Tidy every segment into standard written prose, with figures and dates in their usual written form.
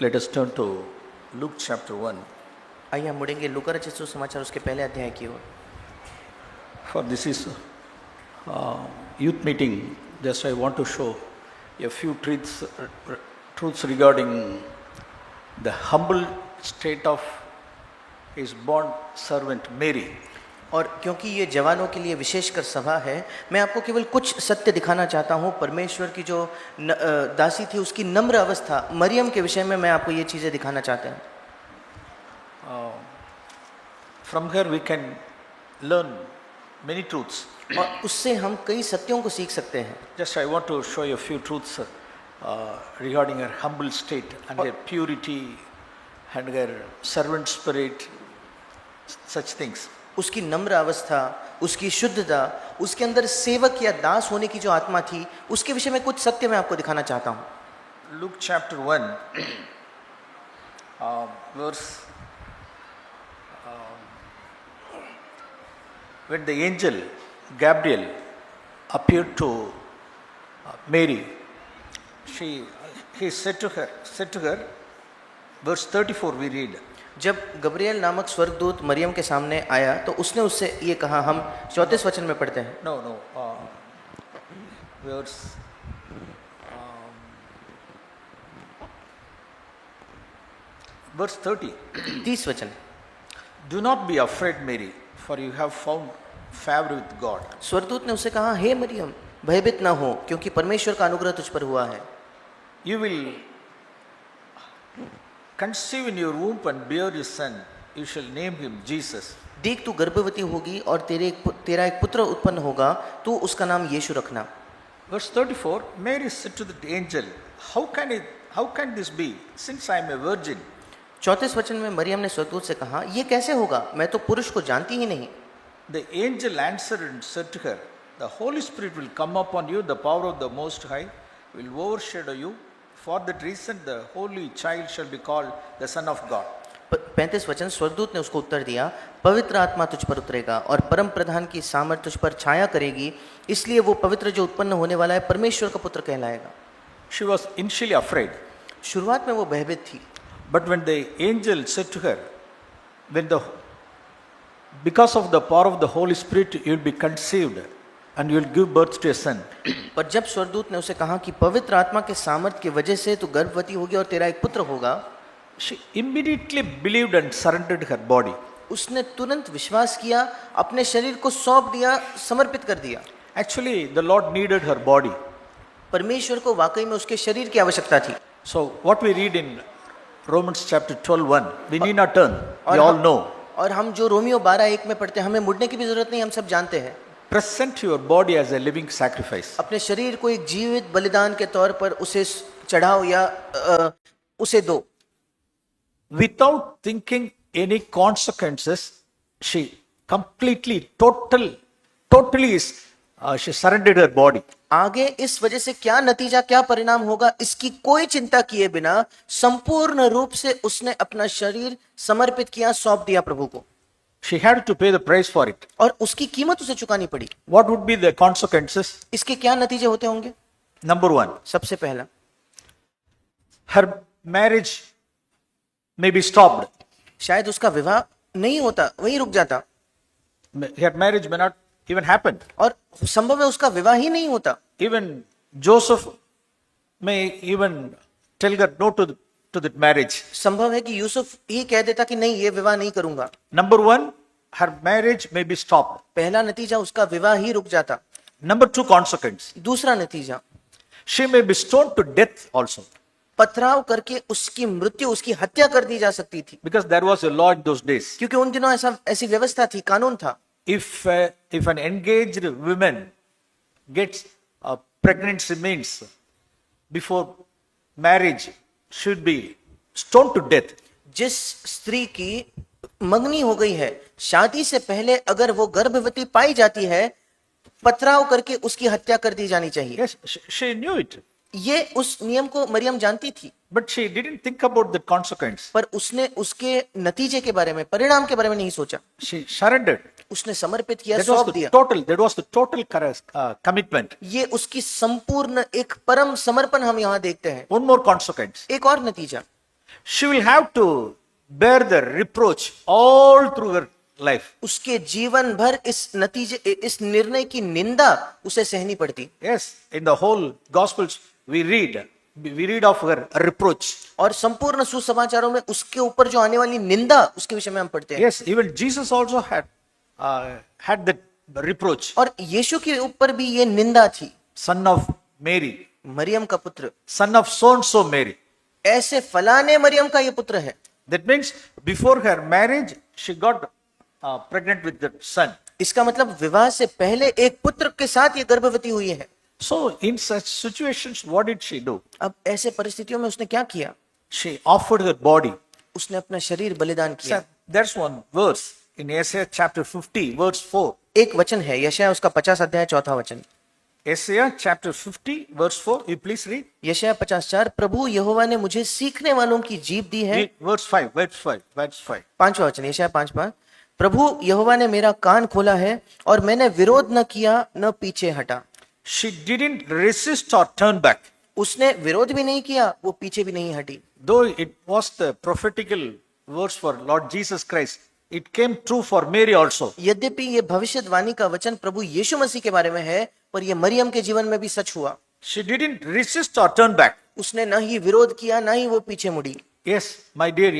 Let us turn to Luke chapter 1. आइए हम मुड़ेंगे लूका रचित सुसमाचार उसके पहले अध्याय की ओर। For this is youth meeting, just I want to show a few truths regarding the humble state of his bond servant Mary. और क्योंकि ये जवानों के लिए विशेषकर सभा है, मैं आपको केवल कुछ सत्य दिखाना चाहता हूँ। परमेश्वर की जो दासी थी उसकी नम्र अवस्था मरियम के विषय में मैं आपको ये चीज़ें दिखाना चाहता हूँ। From here we can learn many truths. और उससे हम कई सत्यों को सीख सकते हैं। Just I want to show you a few truths regarding her humble state and her purity and her servant spirit, such things. उसकी नम्र अवस्था, उसकी शुद्धता, उसके अंदर सेवक या दास होने की जो आत्मा थी, उसके विषय में कुछ सत्य मैं आपको दिखाना चाहता हूँ। Luke chapter 1, verse when the angel Gabriel appeared to Mary, he said to her, verse 34 we read. जब गब्रिएल नामक स्वर्गदूत मरियम के सामने आया तो उसने उससे ये कहा। हम 34 वचन में पढ़ते हैं। No, verse 30. 30 वचन। Do not be afraid, Mary, for you have found favor with God. स्वर्गदूत ने उसे कहा, हे मरियम, भयभीत न हो, क्योंकि परमेश्वर का अनुग्रह तुझ पर हुआ है। You will conceive in your womb and bear a son. You shall name him Jesus. देख तू गर्भवती होगी और तेरा एक पुत्र उत्पन्न होगा, तू उसका नाम यीशु रखना। Verse 34, Mary said to the angel, how can this be, since I am a virgin? 34 वचन में मरियम ने स्वर्गदूत से कहा, ये कैसे होगा, मैं तो पुरुष को जानती ही नहीं। The angel answered and said to her, the Holy Spirit will come upon you, the power of the Most High will overshadow you. For that reason, the holy child shall be called the Son of God. 35 वचन, स्वर्गदूत ने उसको उत्तर दिया, पवित्र आत्मा तुझ पर उतरेगा और परम प्रधान की सामर्थ तुझ पर छाया करेगी, इसलिए वो पवित्र जो उत्पन्न होने वाला है परमेश्वर का पुत्र कहलाएगा। She was initially afraid. शुरुआत में वो भयभीत थी। But when the angel said to her, because of the power of the Holy Spirit, you will be conceived and you will give birth to a son. पर जब स्वर्गदूत ने उसे कहा कि पवित्र आत्मा के सामर्थ की वजह से तू गर्भवती होगी और तेरा एक पुत्र होगा, she immediately believed and surrendered her body. उसने तुरंत विश्वास किया, अपने शरीर को सौंप दिया, समर्पित कर दिया। Actually, the Lord needed her body. परमेश्वर को वाकई में उसके शरीर की आवश्यकता थी। So what we read in Romans chapter 12:1, we need not turn. We all know. और हम जो रोमियो 12:1 में पढ़ते हैं, हमें मुड़ने की भी जरूरत नहीं, हम सब जानते हैं। Present your body as a living sacrifice. अपने शरीर को एक जीवित बलिदान के तौर पर उसे चढ़ाओ या उसे दो। Without thinking any consequences, she completely, totally she surrendered her body. आगे इस वजह से क्या नतीजा, क्या परिणाम होगा, इसकी कोई चिंता किए बिना संपूर्ण रूप से उसने अपना शरीर समर्पित किया, सौंप दिया प्रभु को। She had to pay the price for it. और उसकी कीमत उसे चुकानी पड़ी। What would be the consequences? इसके क्या नतीजे होते होंगे? Number 1, सबसे पहला, her marriage may be stopped. शायद उसका विवाह नहीं होता, वहीं रुक जाता। Her marriage may not even happen. और संभव है उसका विवाह ही नहीं होता। Even Joseph may even tell her no to that marriage. संभव है कि यूसुफ ही कह देता कि नहीं, ये विवाह नहीं करूंगा। Number 1, her marriage may be stopped. पहला नतीजा, उसका विवाह ही रुक जाता। Number 2 consequence, दूसरा नतीजा, she may be stoned to death also. पथराव करके उसकी मृत्यु, उसकी हत्या कर दी जा सकती थी। Because there was a law in those days. क्योंकि उन दिनों ऐसी व्यवस्था थी, कानून था। If an engaged woman gets pregnancy means before marriage should be stoned to death. जिस स्त्री की मंगनी हो गई है, शादी से पहले अगर वो गर्भवती पाई जाती है, पथराव करके उसकी हत्या कर दी जानी चाहिए। Yes, she knew it. ये उस नियम को मरियम जानती थी। But she didn't think about the consequence. पर उसने उसके नतीजे के बारे में, परिणाम के बारे में नहीं सोचा। She surrendered. उसने समर्पित किया, That was सौंप the दिया। total commitment. ये उसकी संपूर्ण एक परम समर्पण हम यहाँ देखते हैं। One more consequence. एक और नतीजा, She will have to bear the reproach all through her life. उसके जीवन भर इस निर्णय की निंदा उसे सहनी पड़ती। Yes, in the whole Gospels we read of her reproach. और संपूर्ण सुसमाचारों में उसके ऊपर जो आने वाली निंदा उसके विषय में हम पढ़ते हैं। Yes, even Jesus also had that reproach. और यीशु के ऊपर भी ये निंदा थी। Son of Mary, मरियम का पुत्र, son of so and so Mary. ऐसे फलाने मरियम का ये पुत्र है। That means before her marriage she got pregnant with the son. इसका मतलब विवाह से पहले एक पुत्र के साथ ये गर्भवती हुई है। So in such situations what did she do? अब ऐसे परिस्थितियों में उसने क्या किया? She offered her body. उसने अपना शरीर बलिदान किया। There's one verse in Isaiah chapter 50 verse 4. एक वचन है यशायाह उसका 50 अध्याय 4 वचन। Isaiah chapter 50 verse 4. You please read. यशायाह 50:4 प्रभु यहोवा ने मुझे सीखने वालों की जीभ दी है। Read verse 5. Verse 5. 5वां वचन यशायाह 5:5 प्रभु यहोवा ने मेरा कान खोला है और मैंने विरोध न किया न पीछे हटा। She didn't resist or turn back. उसने विरोध भी नहीं किया, वो पीछे भी नहीं हटी। Though it was the prophetical verse for Lord Jesus Christ, it came true for Mary also. यद्यपि ये भविष्यवाणी का वचन प्रभु यीशु मसीह के बारे में है, पर ये मरियम के जीवन में भी सच हुआ। She didn't resist or turn back. उसने न ही विरोध किया, न ही वो पीछे मुड़ी। Yes, my dear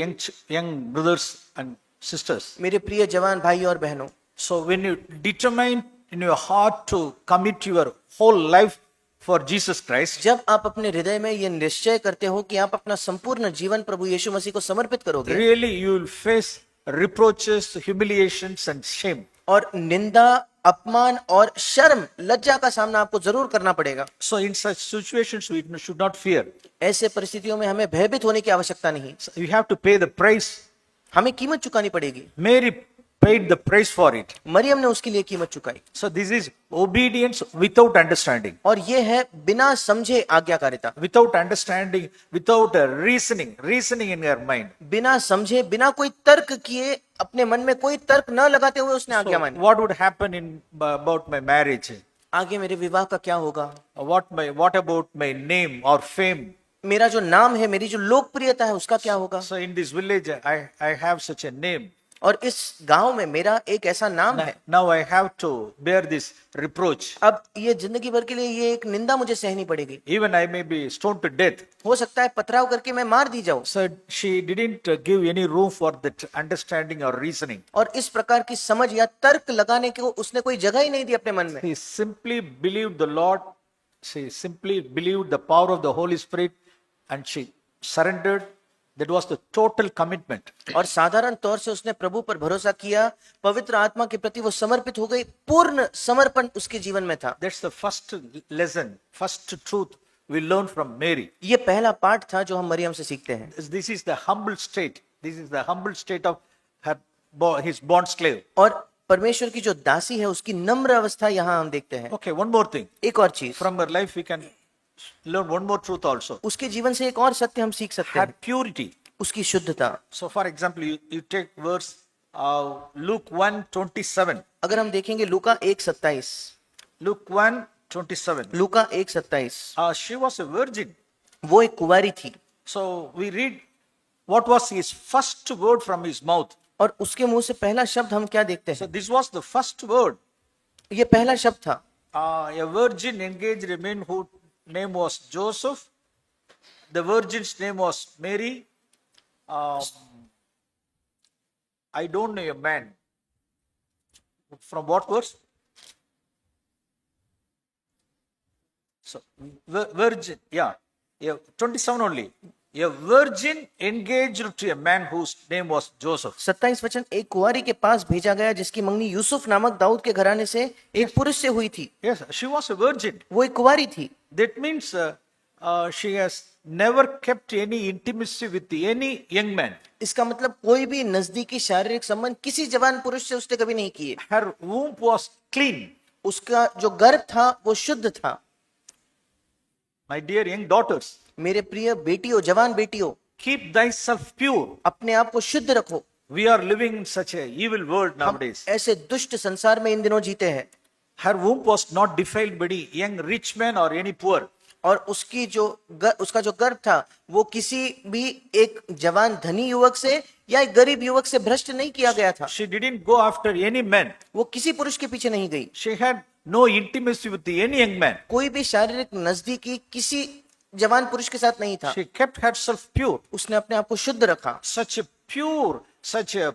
young brothers and sisters. मेरे प्रिय जवान भाई और बहनों, So when you determine in your heart to commit your whole life for Jesus Christ, जब आप अपने हृदय में ये निश्चय करते हो कि आप अपना संपूर्ण जीवन प्रभु यीशु मसीह को समर्पित करोगे, really you will face reproaches, humiliations and shame. और निंदा, अपमान और शर्म, लज्जा का सामना आपको जरूर करना पड़ेगा। So in such situations we should not fear. ऐसे परिस्थितियों में हमें भयभीत होने की आवश्यकता नहीं। So you have to pay the price. हमें कीमत चुकानी पड़ेगी। Mary paid the price for it. Maryam ने उसके लिए कीमत चुकाई। So this is obedience without understanding. और ये है बिना समझे आज्ञाकारिता। Without understanding, without reasoning in your mind. बिना समझे, बिना कोई तर्क किए, अपने मन में कोई तर्क न लगाते हुए उसने आज्ञा So मानी। what would happen about my marriage? आगे मेरे विवाह का क्या होगा? What about my name or fame? मेरा जो नाम है, मेरी जो लोकप्रियता है, उसका क्या होगा? So in this village, I have such a name. और इस गांव में मेरा एक ऐसा नाम है। Now I have to bear this reproach. अब ये जिंदगी भर के लिए ये एक निंदा मुझे सहनी पड़ेगी। Even I may be stoned to death. हो सकता है पथराव करके मैं मार दी जाऊं। So she didn't give any room for that understanding or reasoning. और इस प्रकार की समझ या तर्क लगाने को उसने कोई जगह ही नहीं दी अपने मन में। She simply believed the Lord. She simply believed the power of the Holy Spirit, and she surrendered. That was the total commitment. और साधारण तौर से उसने प्रभु पर भरोसा किया, पवित्र आत्मा के प्रति वो समर्पित हो गई, पूर्ण समर्पण उसके जीवन में था। That's the first lesson, first truth we learn from Mary. ये पहला पाठ था जो हम मरियम से सीखते हैं। This is the humble state. This is the humble state of his bond slave. और परमेश्वर की जो दासी है उसकी नम्र अवस्था यहाँ हम देखते हैं। Okay, one more thing. एक और चीज, From her life we can learn one more truth also. उसके जीवन से एक और सत्य हम सीख सकते Her हैं, purity. उसकी शुद्धता। So for example, you take verse Luke 1:27. अगर हम देखेंगे लूका 1:27, Luke 1:27. Luka 1:27, She was a virgin. वो एक कुंवारी थी। So we read what was his first word from his mouth. और उसके मुंह से पहला शब्द हम क्या देखते So हैं? this was the first word. ये पहला शब्द था। A virgin engaged a man whose name was Joseph. The virgin's name was Mary. I don't know a man. From what verse? So, virgin, yeah, 27 only. A virgin engaged to a man whose name was Joseph. 27 वचन, एक कुंवारी के पास भेजा गया जिसकी मंगनी यूसुफ नामक दाऊद के घराने से एक पुरुष से हुई थी। Yes, she was a virgin. वो एक कुंवारी थी। That means she has never kept any intimacy with any young man. इसका मतलब कोई भी नजदीकी शारीरिक संबंध किसी जवान पुरुष से उसने कभी नहीं किए। Her womb was clean. उसका जो गर्भ था वो शुद्ध था। My dear young daughters, मेरे प्रिय बेटियों, जवान बेटियों, keep thyself pure. अपने आप को शुद्ध रखो। We are living in such a evil world nowadays. ऐसे दुष्ट संसार में इन दिनों जीते हैं। Her womb was not defiled by any young rich man or any poor. और उसका जो गर्भ था वो किसी भी एक जवान धनी युवक से या एक गरीब युवक से भ्रष्ट नहीं किया गया था। She didn't go after any man. वो किसी पुरुष के पीछे नहीं गई। She had no intimacy with any young man. कोई भी शारीरिक नजदीकी किसी जवान पुरुष के साथ नहीं था। She kept herself pure. उसने अपने आप को शुद्ध रखा। Such a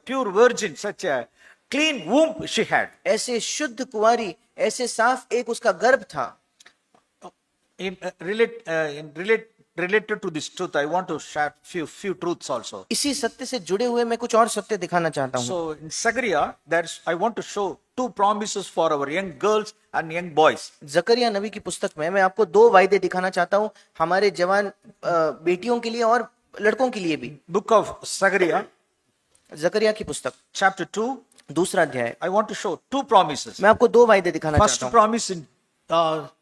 pure virgin, such a clean womb she had. ऐसे शुद्ध कुंवारी, ऐसे साफ एक उसका गर्भ था। Related to this truth, I want to share few truths also. इसी सत्य से जुड़े हुए मैं कुछ और सत्य दिखाना चाहता हूँ। So in Zechariah, I want to show two promises for our young girls and young boys. जकरिया नबी की पुस्तक में मैं आपको दो वायदे दिखाना चाहता हूँ, हमारे जवान बेटियों के लिए और लड़कों के लिए भी। Book of Zechariah, जकरिया की पुस्तक chapter 2, दूसरा अध्याय। I want to show two promises. मैं आपको दो वायदे दिखाना First चाहता हूँ। promise in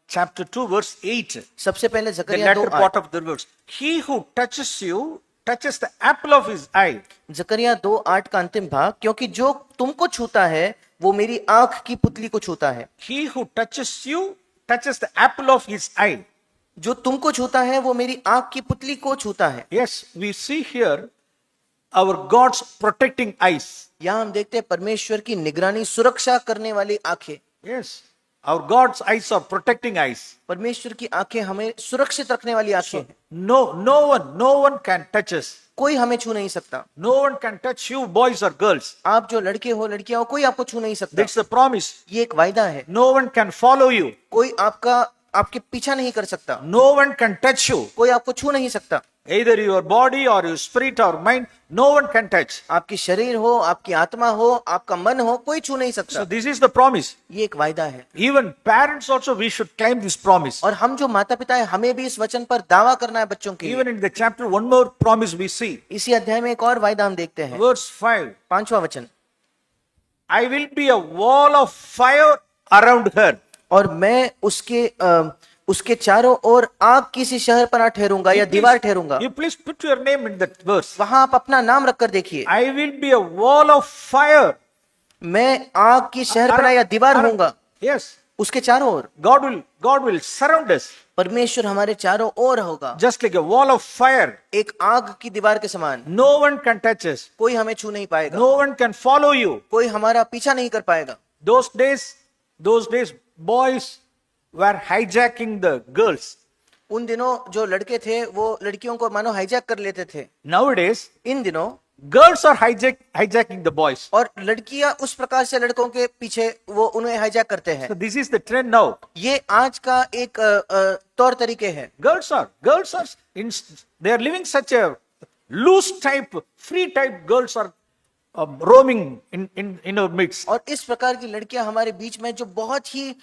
chapter 2, verse 8. सबसे पहले The Zechariah latter 2:8। part of the verse. He who touches you touches the apple of his eye. जकरिया 2:8 का अंतिम भाग, क्योंकि जो तुमको छूता है वो मेरी आंख की पुतली को छूता है। He who touches you touches the apple of his eye. जो तुमको छूता है वो मेरी आंख की पुतली को छूता है। Yes, we see here our God's protecting eyes. यहाँ हम देखते हैं परमेश्वर की निगरानी, सुरक्षा करने वाली आंखें। Yes, our God's eyes are protecting eyes. परमेश्वर की आंखें हमें सुरक्षित रखने वाली आंखें हैं। No one can touch us. कोई हमें छू नहीं सकता। No one can touch you, boys or girls. आप जो लड़के हो लड़कियां हो, कोई आपको छू नहीं सकता। That's the promise. ये एक वायदा है। No one can follow you. कोई आपके पीछा नहीं कर सकता। No one can touch you. कोई आपको छू नहीं सकता। Either your body or your spirit or mind, no one can touch. आपकी शरीर हो, आपकी आत्मा हो, आपका मन हो, कोई छू नहीं सकता। So this is the promise. ये एक वायदा है। Even parents also, we should claim this promise. और हम जो माता पिता है हमें भी इस वचन पर दावा करना है बच्चों के लिए। Even in the chapter, one more promise we see. इसी अध्याय में एक और वायदा हम देखते हैं। Verse 5. 5वां वचन, I will be a wall of fire around her. और मैं उसके चारों ओर आग की सी शहर पना ठहरूंगा या दीवार ठहरूंगा। You please put your name in that verse. वहां आप अपना नाम रखकर देखिए। I will be a wall of fire. मैं आग की शहर पना या दीवार होऊंगा Yes. उसके चारों ओर। God will surround us. परमेश्वर हमारे चारों ओर होगा, Just like a wall of fire. एक आग की दीवार के समान। No one can touch us. कोई हमें छू नहीं पाएगा। No one can follow you. कोई हमारा पीछा नहीं कर पाएगा। Those days, boys were hijacking the girls. उन दिनों जो लड़के थे वो लड़कियों को मानो हाईजैक कर लेते थे। Nowadays, इन दिनों girls are hijacking the boys. और लड़कियां उस प्रकार से लड़कों के पीछे वो उन्हें हाईजैक करते हैं। So this is the trend now. ये आज का एक तौर तरीके है। Girls are, they are living such a loose type, free type girls are roaming in our midst. और इस प्रकार की लड़कियां हमारे बीच में जो बहुत ही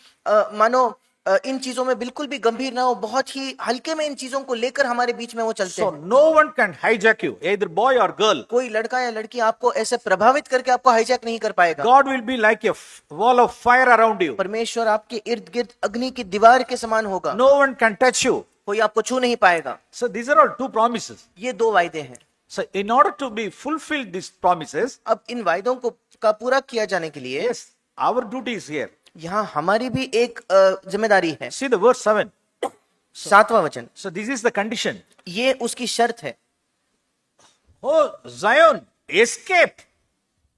मानो इन चीजों में बिल्कुल भी गंभीर ना हो, बहुत ही हल्के में इन चीजों को लेकर हमारे बीच में वो चलते So हैं। no one can hijack you, either boy or girl. कोई लड़का या लड़की आपको ऐसे प्रभावित करके आपको हाईजैक नहीं कर पाएगा। God will be like a wall of fire around you. परमेश्वर आपके इर्द गिर्द अग्नि की दीवार के समान होगा। No one can touch you. कोई आपको छू नहीं पाएगा। So these are all two promises. ये दो वायदे हैं। So in order to be fulfilled these promises, अब इन वायदों का पूरा किया जाने के लिए yes, our duty is here. यहाँ हमारी भी एक जिम्मेदारी है। See the verse 7. 7वां वचन, So this is the condition. ये उसकी शर्त है। Oh Zion, escape,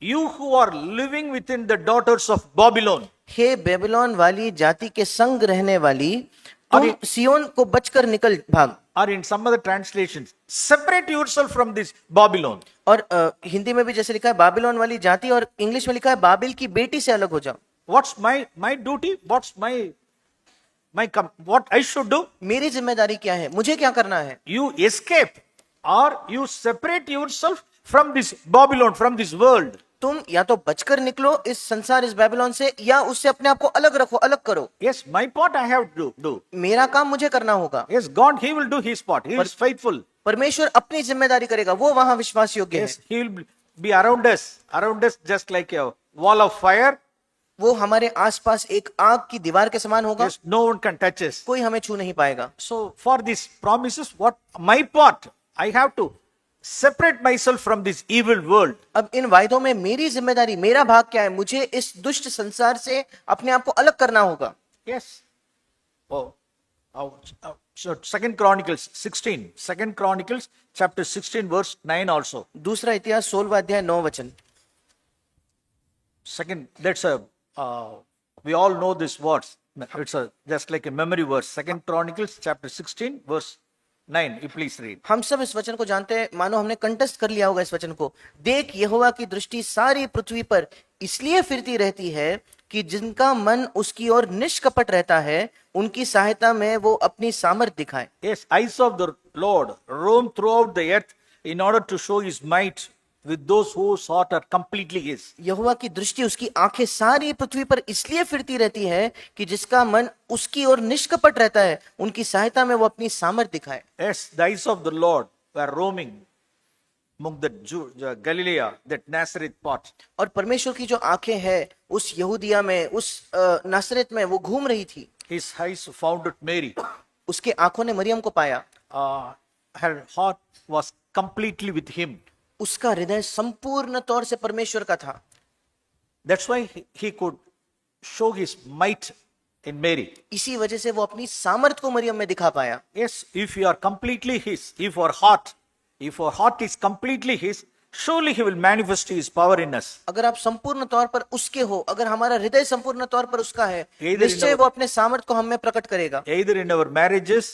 you who are living within the daughters of Babylon. हे बेबीलोन वाली जाति के संग रहने वाली, तुम सियोन को बचकर निकल भाग। Or in some other translations, separate yourself from this Babylon. और हिंदी में भी जैसे लिखा है बाबिलोन वाली जाति, और इंग्लिश में लिखा है बाबिल की बेटी से अलग हो जाओ। What's my duty? What's what I should do? मेरी जिम्मेदारी क्या है, मुझे क्या करना है? You escape or you separate yourself from this Babylon, from this world. तुम या तो बचकर निकलो इस संसार, इस बेबीलोन से, या उससे अपने आप को अलग रखो, अलग करो। Yes, my part I have to do. मेरा काम मुझे करना होगा। Yes, God, He will do His part. He is faithful. परमेश्वर अपनी जिम्मेदारी करेगा, वो वहां विश्वास योग्य है। Yes, He will be around us just like a wall of fire. वो हमारे आसपास एक आग की दीवार के समान होगा। Yes, no one can touch us. कोई हमें छू नहीं पाएगा। So for these promises, what my part, I have to separate myself from this evil world. अब इन वायदों में मेरी जिम्मेदारी, मेरा भाग क्या है? मुझे इस दुष्ट संसार से अपने आप को अलग करना होगा। Yes. Oh, So 2 Chronicles 16. 2 Chronicles chapter 16 verse 9 also. दूसरा इतिहास 16वां अध्याय 9 वचन। Second, that's a, we all know this words. It's just like a memory verse. 2 Chronicles chapter 16 verse 9. You please read. हम सब इस वचन को जानते हैं, मानो हमने कंठस्थ कर लिया होगा इस वचन को। देख, यहोवा की दृष्टि सारी पृथ्वी पर इसलिए फिरती रहती है कि जिनका मन उसकी ओर निष्कपट रहता है, उनकी सहायता में वो अपनी सामर्थ दिखाए। Yes, eyes of the Lord roam throughout the earth in order to show his might with those whose heart are completely his. यहोवा की दृष्टि, उसकी आंखें सारी पृथ्वी पर इसलिए फिरती रहती है कि जिसका मन उसकी ओर निष्कपट रहता है, उनकी सहायता में वो अपनी सामर्थ दिखाए। Yes, the eyes of the Lord were roaming among the Galilee, that Nazareth part. और परमेश्वर की जो आंखें हैं उस यहूदिया में, उस नासरत में वो घूम रही थी। His eyes found Mary. उसके आंखों ने मरियम को पाया। Her heart was completely with him. उसका हृदय संपूर्ण तौर से परमेश्वर का था। That's why he could show his might in Mary. इसी वजह से वो अपनी सामर्थ को मरियम में दिखा पाया। Yes, if you are completely his, if our heart is completely his, surely he will manifest his power in us. अगर आप संपूर्ण तौर पर उसके हो, अगर हमारा हृदय संपूर्ण तौर पर उसका है, Either निश्चय वो अपने सामर्थ को हम में प्रकट करेगा। Either in our marriages,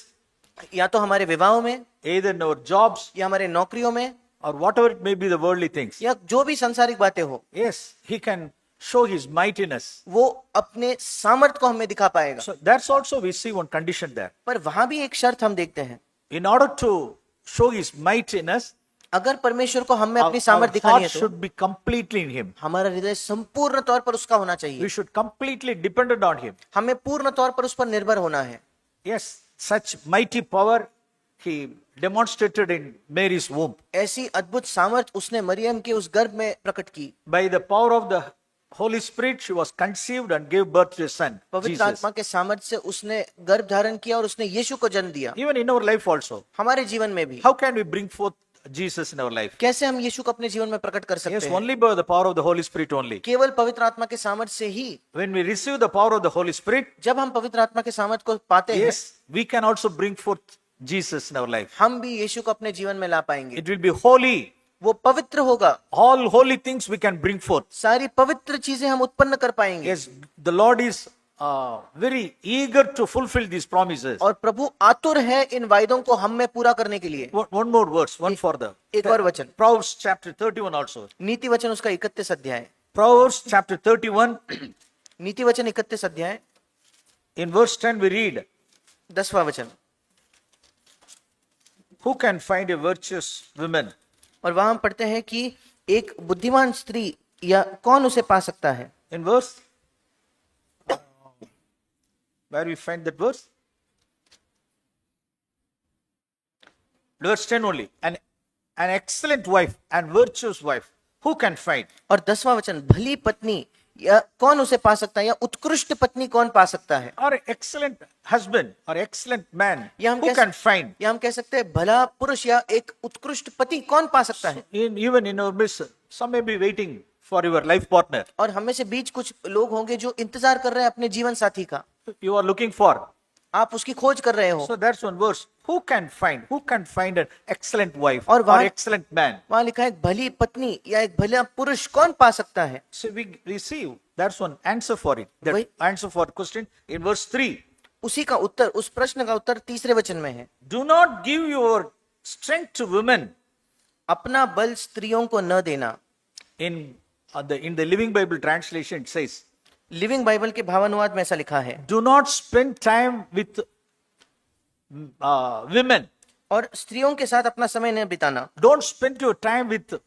या तो हमारे विवाहों में, either in our jobs, या हमारे नौकरियों में, or whatever it may be the worldly things. या जो भी सांसारिक बातें हो, Yes, he can show his might in us. वो अपने सामर्थ को हमें दिखा पाएगा। So that's also we see one condition there. पर वहां भी एक शर्त हम देखते हैं। In order to show his might in us, अगर परमेश्वर को हम में our अपनी सामर्थ दिखानी heart है तो should be completely in him. हमारा हृदय संपूर्ण तौर पर उसका होना चाहिए। We should completely dependent on him. हमें पूर्ण तौर पर उस पर निर्भर होना है। Yes, such mighty power he demonstrated in Mary's womb. ऐसी अद्भुत सामर्थ उसने मरियम के उस गर्भ में प्रकट की। By the power of the Holy Spirit, she was conceived and gave birth to a son, पवित्र Jesus. आत्मा के सामर्थ्य से उसने गर्भ धारण किया और उसने यीशु को जन्म दिया। Even in our life also, हमारे जीवन में भी how can we bring forth Jesus in our life? कैसे हम यीशु को अपने जीवन में प्रकट कर Yes, सकते हैं? only by the power of the Holy Spirit only. केवल पवित्र आत्मा के सामर्थ्य से ही। When we receive the power of the Holy Spirit, जब हम पवित्र आत्मा के सामर्थ्य को पाते हैं, yes, we can also bring forth Jesus in our life. हम भी यीशु को अपने जीवन में ला पाएंगे। It will be holy. वो पवित्र होगा। All holy things we can bring forth. सारी पवित्र चीजें हम उत्पन्न कर पाएंगे। Yes, the Lord is very eager to fulfill these promises. और प्रभु आतुर है इन वायदों को हम में पूरा करने के लिए। One more verse, one for the एक और वचन, Proverbs chapter 31 also. नीति वचन उसका 31 अध्याय। Proverbs chapter 31, नीति वचन 31 अध्याय, in verse 10 we read, 10वां वचन। who can find a virtuous woman? और वहां हम पढ़ते हैं कि एक बुद्धिमान स्त्री या कौन उसे पा सकता है। In verse, where we find that verse? Verse 10 only. An excellent wife and virtuous wife, who can find? और 10वां वचन, भली पत्नी या कौन उसे पा सकता है, या उत्कृष्ट पत्नी कौन पा सकता है। Or excellent husband or excellent man, या हम who can find? या हम कह सकते हैं भला पुरुष या एक उत्कृष्ट पति कौन पा सकता है। Even in our midst, some may be waiting for your life partner. और हमें से बीच कुछ लोग होंगे जो इंतजार कर रहे हैं अपने जीवन साथी का। You are looking for. आप उसकी खोज कर रहे हो। So that's one verse. Who can find an excellent wife और or excellent man? वहां लिखा है भली पत्नी या एक भला पुरुष कौन पा सकता है। So we receive. That's one answer for it. That वही- answer for question in verse 3. उसी का उत्तर, उस प्रश्न का उत्तर 3रे वचन में है। Do not give your strength to women. अपना बल स्त्रियों को न देना। In the Living Bible translation it says, living Bible के भावानुवाद में ऐसा लिखा है, do not spend time with women. और स्त्रियों के साथ अपना समय न बिताना। Don't spend your time with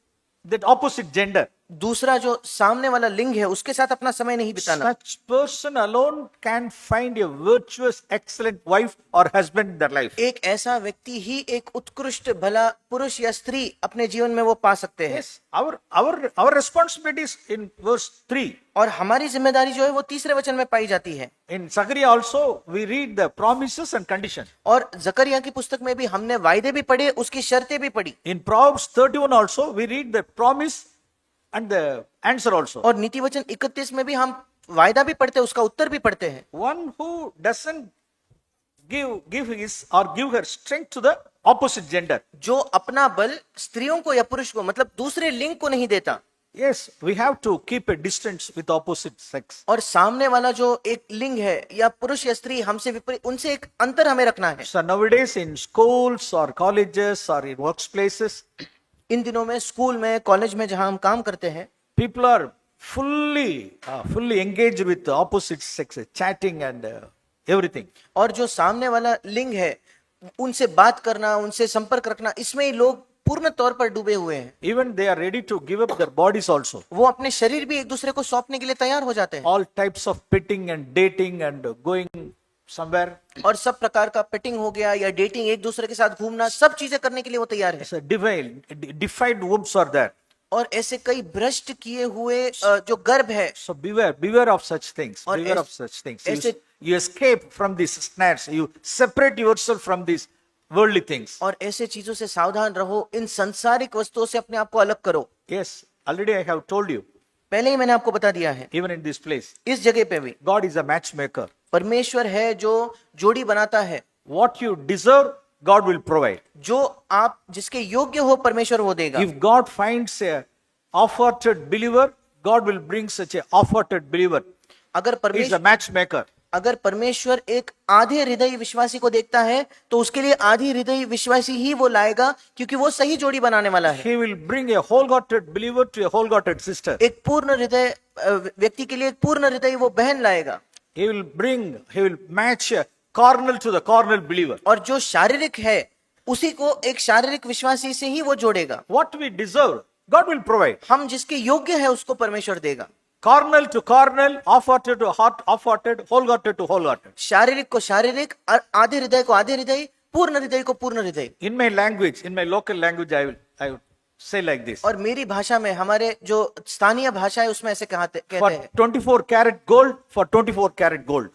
that opposite gender. दूसरा जो सामने वाला लिंग है उसके साथ अपना समय नहीं बिताना। Such person alone can find a virtuous, excellent wife or husband in their life. एक ऐसा व्यक्ति ही एक उत्कृष्ट भला पुरुष या स्त्री अपने जीवन में वो पा सकते हैं। Yes, our responsibilities in verse 3. और हमारी जिम्मेदारी जो है वो 3रे वचन में पाई जाती है। In Zechariah also we read the promises and conditions. और जकरिया की पुस्तक में भी हमने वायदे भी पढ़े, उसकी शर्तें भी पढ़ी। In Proverbs 31 also we read the promise and the answer also. और नीति वचन 31 में भी हम वायदा भी पढ़ते हैं, उसका उत्तर भी पढ़ते हैं। One who doesn't give his or give her strength to the opposite gender. जो अपना बल स्त्रियों को या पुरुष को मतलब दूसरे लिंग को नहीं देता। Yes, we have to keep a distance with opposite sex. और सामने वाला जो एक लिंग है या पुरुष या स्त्री हमसे विपरीत, उनसे एक अंतर हमें रखना है। So nowadays in schools or colleges or in workplaces, इन दिनों में स्कूल में, कॉलेज में जहां हम काम करते हैं, people are fully engaged with the opposite sex, chatting and everything. और जो सामने वाला लिंग है उनसे बात करना, उनसे संपर्क रखना, इसमें ही लोग पूर्ण तौर पर डूबे हुए हैं। Even they are ready to give up their bodies also. वो अपने शरीर भी एक दूसरे को सौंपने के लिए तैयार हो जाते हैं। All types of petting and dating and going somewhere. और सब प्रकार का पेटिंग हो गया या डेटिंग, एक दूसरे के साथ घूमना, सब चीजें करने के लिए वो तैयार है। So defied wombs are there. और ऐसे कई भ्रष्ट किए हुए जो गर्भ है, So beware of such things. और Beware of such things. ऐसे- You escape from these snares. You separate yourself from these worldly things. और ऐसे चीजों से सावधान रहो, इन संसारिक वस्तुओं से अपने आप को अलग करो। Yes, already I have told you, पहले ही मैंने आपको बता दिया है, even in this place, इस जगह पे भी God is a matchmaker. परमेश्वर है जो जोड़ी बनाता है। What you deserve, God will provide. जो आप जिसके योग्य हो परमेश्वर वो देगा। If God finds a half-hearted believer, God will bring such a half-hearted believer. अगर He is a परमेश्वर matchmaker. अगर परमेश्वर एक आधे हृदय विश्वासी को देखता है तो उसके लिए आधी हृदय विश्वासी ही वो लाएगा, क्योंकि वो सही जोड़ी बनाने वाला है। He will bring a wholehearted believer to a wholehearted sister. एक पूर्ण हृदय व्यक्ति के लिए एक पूर्ण हृदय वो बहन लाएगा। He will match a carnal to the carnal believer. और जो शारीरिक है उसी को एक शारीरिक विश्वासी से ही वो जोड़ेगा। What we deserve, God will provide. हम जिसके योग्य है उसको परमेश्वर देगा। Carnal to carnal, half-hearted to half-hearted, wholehearted to wholehearted. शारीरिक को शारीरिक, आधे हृदय को आधे हृदय, पूर्ण हृदय को पूर्ण हृदय। In my language, in my local language, I would say like this. और मेरी भाषा में, हमारे जो स्थानीय भाषा है उसमें ऐसे कहते For हैं, 24 karat gold, for 24 karat gold.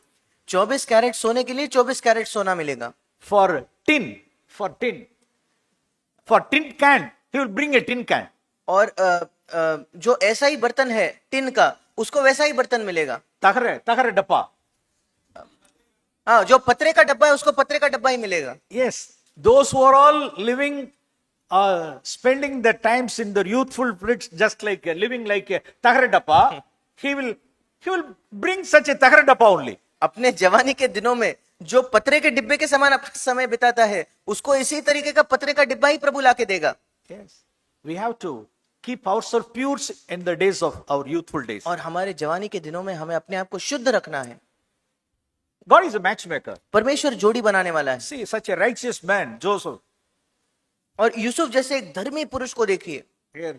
24 carat सोने के लिए 24 कैरेट सोना मिलेगा। For tin can, he will bring a tin can. और जो ऐसा ही बर्तन है टिन का, उसको वैसा ही बर्तन मिलेगा। Takare dappa. हाँ, जो पतरे का डब्बा है उसको पतरे का डब्बा ही मिलेगा। Yes, those who are all living, spending their times in the youthful spirits, just like living like a takare dappa, he will bring such a takare dappa only. अपने जवानी के दिनों में जो पतरे के डिब्बे के समान अपना समय बिताता है, उसको इसी तरीके का पतरे का डिब्बा ही प्रभु लाके देगा। Yes, we have to keep ourselves pure in the days of our youthful days. और हमारे जवानी के दिनों में हमें अपने आप को शुद्ध रखना है। God is a matchmaker. परमेश्वर जोड़ी बनाने वाला है। See, such a righteous man, Joseph. और यूसुफ जैसे एक धर्मी पुरुष को देखिए, Here,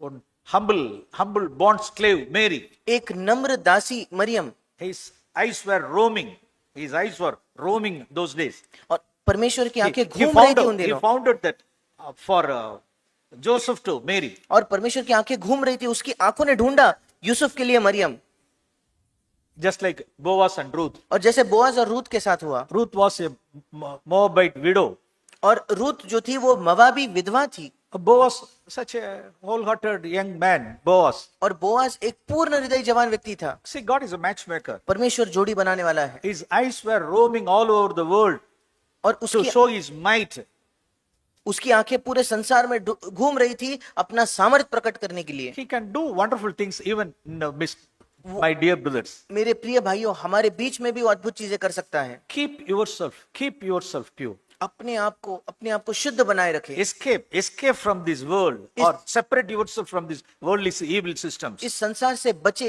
one humble bond slave, Mary. एक नम्र दासी Maryam, His eyes were roaming those days. और परमेश्वर की आंखें He घूम रही found थी उन out, he दिनों, found out that for Joseph to Mary. और परमेश्वर की आंखें घूम रही थी, उसकी आंखों ने ढूंढा यूसुफ के लिए Maryam. Just like Boaz and Ruth. और जैसे बोआज और रूत के साथ हुआ, Ruth was a Moabite widow. और रूत जो थी वो मवाबी विधवा थी, Boaz, such a wholehearted young man, Boaz. और बोआज एक पूर्ण हृदय जवान व्यक्ति था। See, God is a matchmaker. परमेश्वर जोड़ी बनाने वाला है। His eyes were roaming all over the world और to show his might. उसकी आंखें पूरे संसार में घूम रही थी अपना सामर्थ प्रकट करने के लिए। He can do wonderful things even in the midst, my dear brothers. मेरे प्रिय भाइयों, हमारे बीच में भी वो अद्भुत चीजें कर सकता है। Keep yourself pure. अपने आप को शुद्ध बनाए रखे। Escape from this world, or separate yourself from this worldly evil systems. इस संसार से बचे,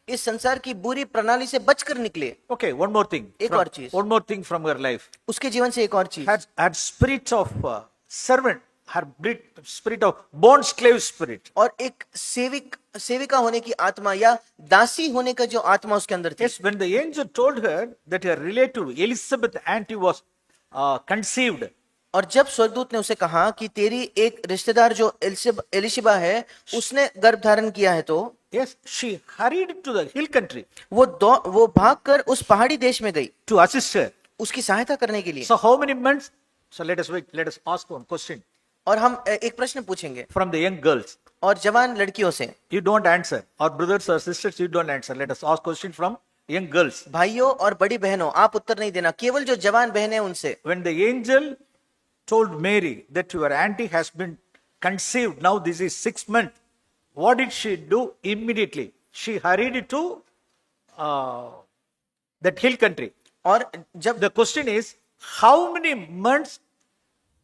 इस संसार की बुरी प्रणाली से बचकर निकले। Okay, one more thing. एक और चीज, One more thing from her life. उसके जीवन से एक और चीज, Had spirit of servant, her spirit of bond slave spirit. और एक सेविका होने की आत्मा या दासी होने का जो आत्मा उसके अंदर थी। Yes, when the angel told her that her relative Elizabeth auntie was conceived, और जब स्वर्गदूत ने उसे कहा कि तेरी एक रिश्तेदार जो एलिशिबा है उसने गर्भ धारण किया है, तो yes, she hurried to the hill country वो भागकर उस पहाड़ी देश में गई to assist her. उसकी सहायता करने के लिए। So how many months? So let us ask one question और हम एक प्रश्न पूछेंगे from the young girls. और जवान लड़कियों से। You don't answer. Or brothers or sisters, you don't answer. Let us ask question from young girls. भाइयों और बड़ी बहनों, आप उत्तर नहीं देना, केवल जो जवान बहनें उनसे। When the angel told Mary that your auntie has been conceived, now this is 6 months, what did she do immediately? She hurried to that hill country. और जब The question is, how many months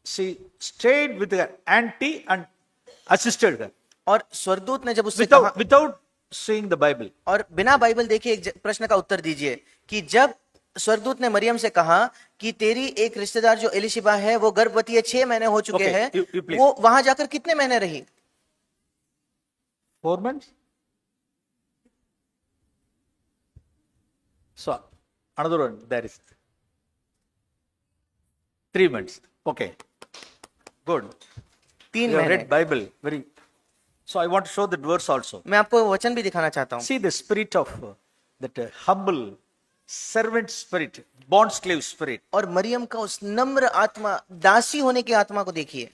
she stayed with her auntie and assisted her और स्वर्गदूत ने जब उससे कहा, without seeing the Bible? और बिना बाइबल देखे एक प्रश्न का उत्तर दीजिए कि जब स्वर्गदूत ने मरियम से कहा कि तेरी एक रिश्तेदार जो एलिशिबा है वो गर्भवती है, 6 महीने हो चुके Okay, हैं, you please. वो वहां जाकर कितने महीने रही? 4 months? So, another one, there is 3 months. Okay, good. 3 You have महीने। read Bible very. So I want to show that verse also. मैं आपको वचन भी दिखाना चाहता हूँ। See the spirit of that humble servant spirit, bond slave spirit. और मरियम का उस नम्र आत्मा, दासी होने की आत्मा को देखिए।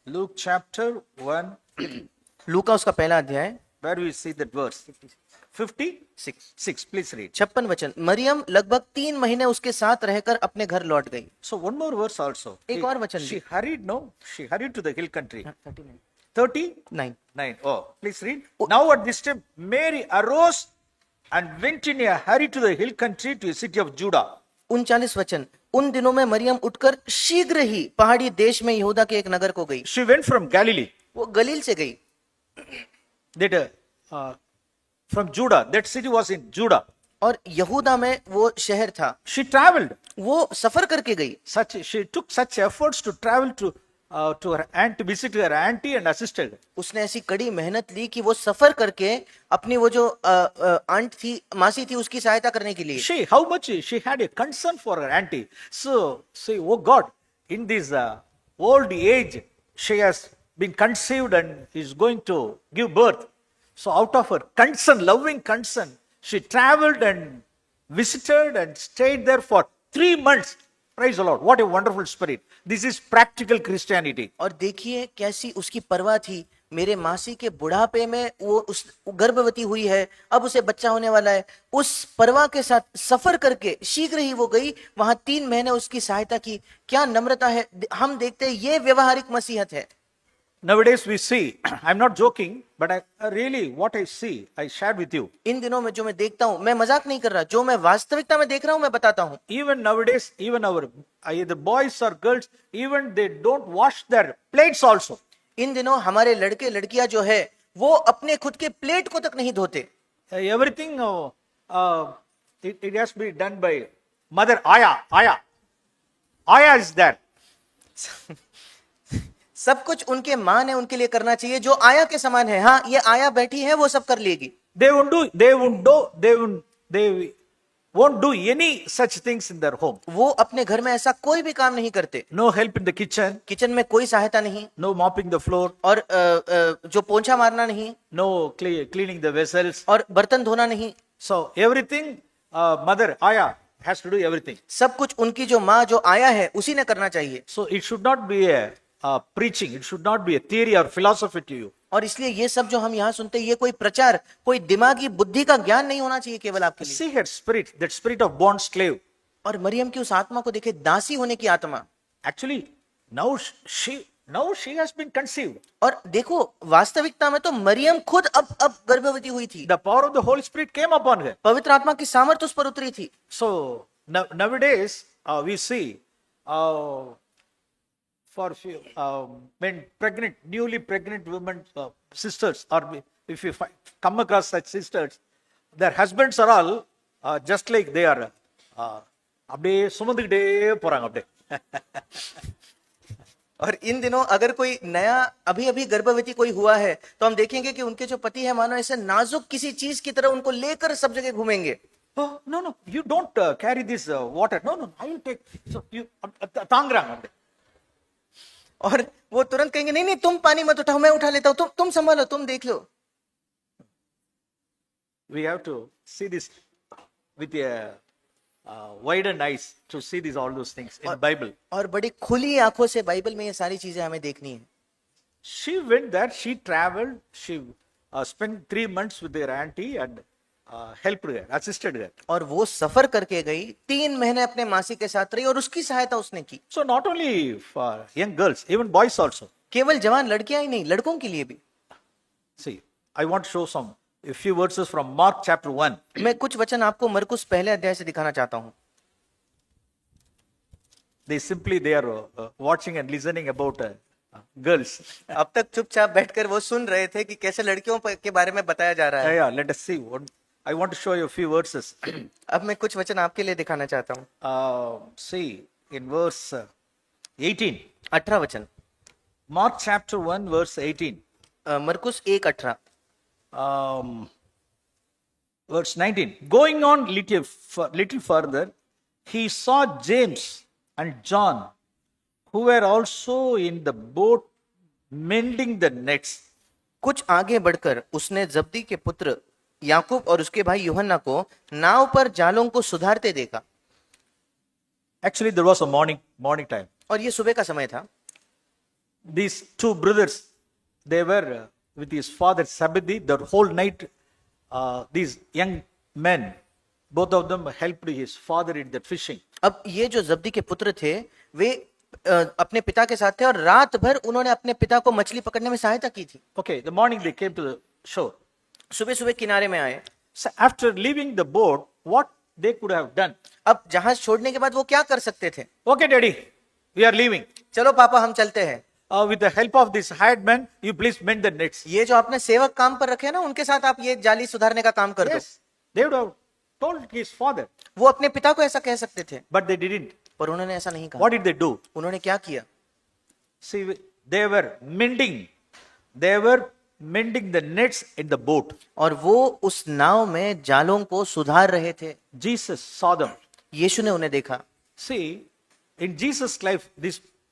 Luke chapter 1, लूका उसका पहला अध्याय, where we see that verse. 56, please read. 56 वचन। मरियम लगभग 3 महीने उसके साथ रहकर अपने घर लौट गई। So one more verse also. एक और वचन She भी। hurried, no? She hurried to the hill country. 39. 9। Oh, please read. Now at this time, Mary arose and went in a hurry to the hill country to a city of Judah. 39 वचन। उन दिनों में मरियम उठकर शीघ्र ही पहाड़ी देश में यहूदा के एक नगर को गई। She went from Galilee, वो गलील से गई। from Judah. That city was in Judah. और यहूदा में वो शहर था। She traveled. वो सफर करके गई। She took such efforts to travel to her aunt, to visit her auntie and assisted her. उसने ऐसी कड़ी मेहनत ली कि वो सफर करके अपनी वो जो आंट थी, मासी थी, उसकी सहायता करने के लिए। How much she had a concern for her auntie. So, say, oh God, in this old age, she has been conceived and is going to give birth. So, out of her concern, loving concern, she traveled and visited and stayed there for 3 months. Praise the Lord. What a wonderful spirit. This is practical Christianity. और देखिए कैसी उसकी परवाह थी। मेरे मासी के बुढ़ापे में वो उस गर्भवती हुई है, अब उसे बच्चा होने वाला है। उस परवाह के साथ सफर करके शीघ्र ही वो गई, वहां 3 महीने उसकी सहायता की। क्या नम्रता है! हम देखते हैं ये व्यवहारिक मसीहत है। Nowadays we see, I'm not joking, but I really, what I see, I shared with you. इन दिनों में जो मैं देखता हूं, मैं मजाक नहीं कर रहा, जो मैं वास्तविकता में देख रहा हूं मैं बताता हूं। Even nowadays, even our either boys or girls, even they don't wash their plates also. इन दिनों हमारे लड़के लड़कियां जो है वो अपने खुद के प्लेट को तक नहीं धोते। Everything it has to be done by mother Aya. Aya is there. सब कुछ उनके मां ने उनके लिए करना चाहिए, जो आया के समान है। हाँ, ये आया बैठी है, वो सब कर लेगी। They won't do any such things in their home. वो अपने घर में ऐसा कोई भी काम नहीं करते। No help in the kitchen. Kitchen में कोई सहायता नहीं, No mopping the floor. और जो पोंछा मारना नहीं, No cleaning the vessels. और बर्तन धोना नहीं। So everything, mother Aya has to do everything. सब कुछ उनकी जो माँ जो आया है उसी ने करना चाहिए। So it should not be a preaching. It should not be a theory or philosophy to you. और इसलिए ये सब जो हम यहाँ सुनते हैं, ये कोई प्रचार, कोई दिमागी बुद्धि का ज्ञान नहीं होना चाहिए केवल आपके लिए। See her spirit, that spirit of bond slave. और मरियम की उस आत्मा को देखे, दासी होने की आत्मा। Actually, now she has been conceived. और देखो वास्तविकता में तो मरियम खुद अब गर्भवती हुई थी। The power of the Holy Spirit came upon her. पवित्र आत्मा की सामर्थ उस पर उतरी थी। So nowadays we see for few when pregnant, newly pregnant women, sisters, or if you come across such sisters, their husbands are all just like they are அப்படியே சுமந்துக்கிட்டே போறாங்க அப்படியே. और इन दिनों अगर कोई नया अभी अभी गर्भवती कोई हुआ है तो हम देखेंगे कि उनके जो पति है मानो ऐसे नाजुक किसी चीज की तरह उनको लेकर सब जगह घूमेंगे। Oh, no, you don't carry this water. No, I will take. So you तांगरांग அப்படியே. और वो तुरंत कहेंगे नहीं तुम पानी मत उठाओ, मैं उठा लेता हूं, तुम संभालो, तुम देख लो। We have to see this with a widened eyes to see these all those things in Bible. और बड़ी खुली आंखों से बाइबल में ये सारी चीजें हमें देखनी है। She went there, she traveled, she spent 3 months with her auntie and helped her, assisted her. और वो सफर करके गई, 3 महीने अपने मासी के साथ रही और उसकी सहायता उसने की। So not only for young girls, even boys also. केवल जवान लड़कियां ही नहीं, लड़कों के लिए भी। See, I want to show a few verses from Mark chapter 1. मैं कुछ वचन आपको मरकुस पहले अध्याय से दिखाना चाहता हूँ। They are watching and listening about girls. अब तक चुपचाप बैठकर वो सुन रहे थे कि कैसे लड़कियों के बारे में बताया जा रहा है। Yeah, let us see. I want to show you a few verses. अब मैं कुछ वचन आपके लिए दिखाना चाहता हूँ। See, in verse 18. 18 वचन, Mark chapter 1, verse 18. मरकुस 1:18। Verse 19. Going on little further, he saw James and John, who were also in the boat mending the nets. कुछ आगे बढ़कर उसने जब्दी के पुत्र याकूब और उसके भाई यूहन्ना को नाव पर जालों को सुधारते देखा। Actually, there was a morning time. और ये सुबह का समय था। These two brothers, they were with his father Zebedee the whole night. These young men, both of them helped his father in the fishing. अब ये जो जब्दी के पुत्र थे, वे अपने पिता के साथ थे और रात भर उन्होंने अपने पिता को मछली पकड़ने में सहायता की थी। Okay, the morning they came to the shore. सुबह सुबह किनारे में आए। So after leaving the boat, what they could have done? अब जहाज छोड़ने के बाद वो क्या कर सकते थे? Okay, daddy, we are leaving. चलो पापा हम चलते हैं। With the help of this hired man, you please mend the nets. ये जो आपने सेवक काम पर रखे हैं ना, उनके साथ आप ये जाली सुधारने का काम कर दो। Yes, they would have told his father, वो अपने पिता को ऐसा कह सकते थे, but they didn't. पर उन्होंने ऐसा नहीं कहा। What did they do? उन्होंने क्या किया? See, they were mending the nets in the boat. और वो उस नाव में जालों को सुधार रहे थे। Jesus saw them. यीशु ने उन्हें देखा। See, in Jesus' life,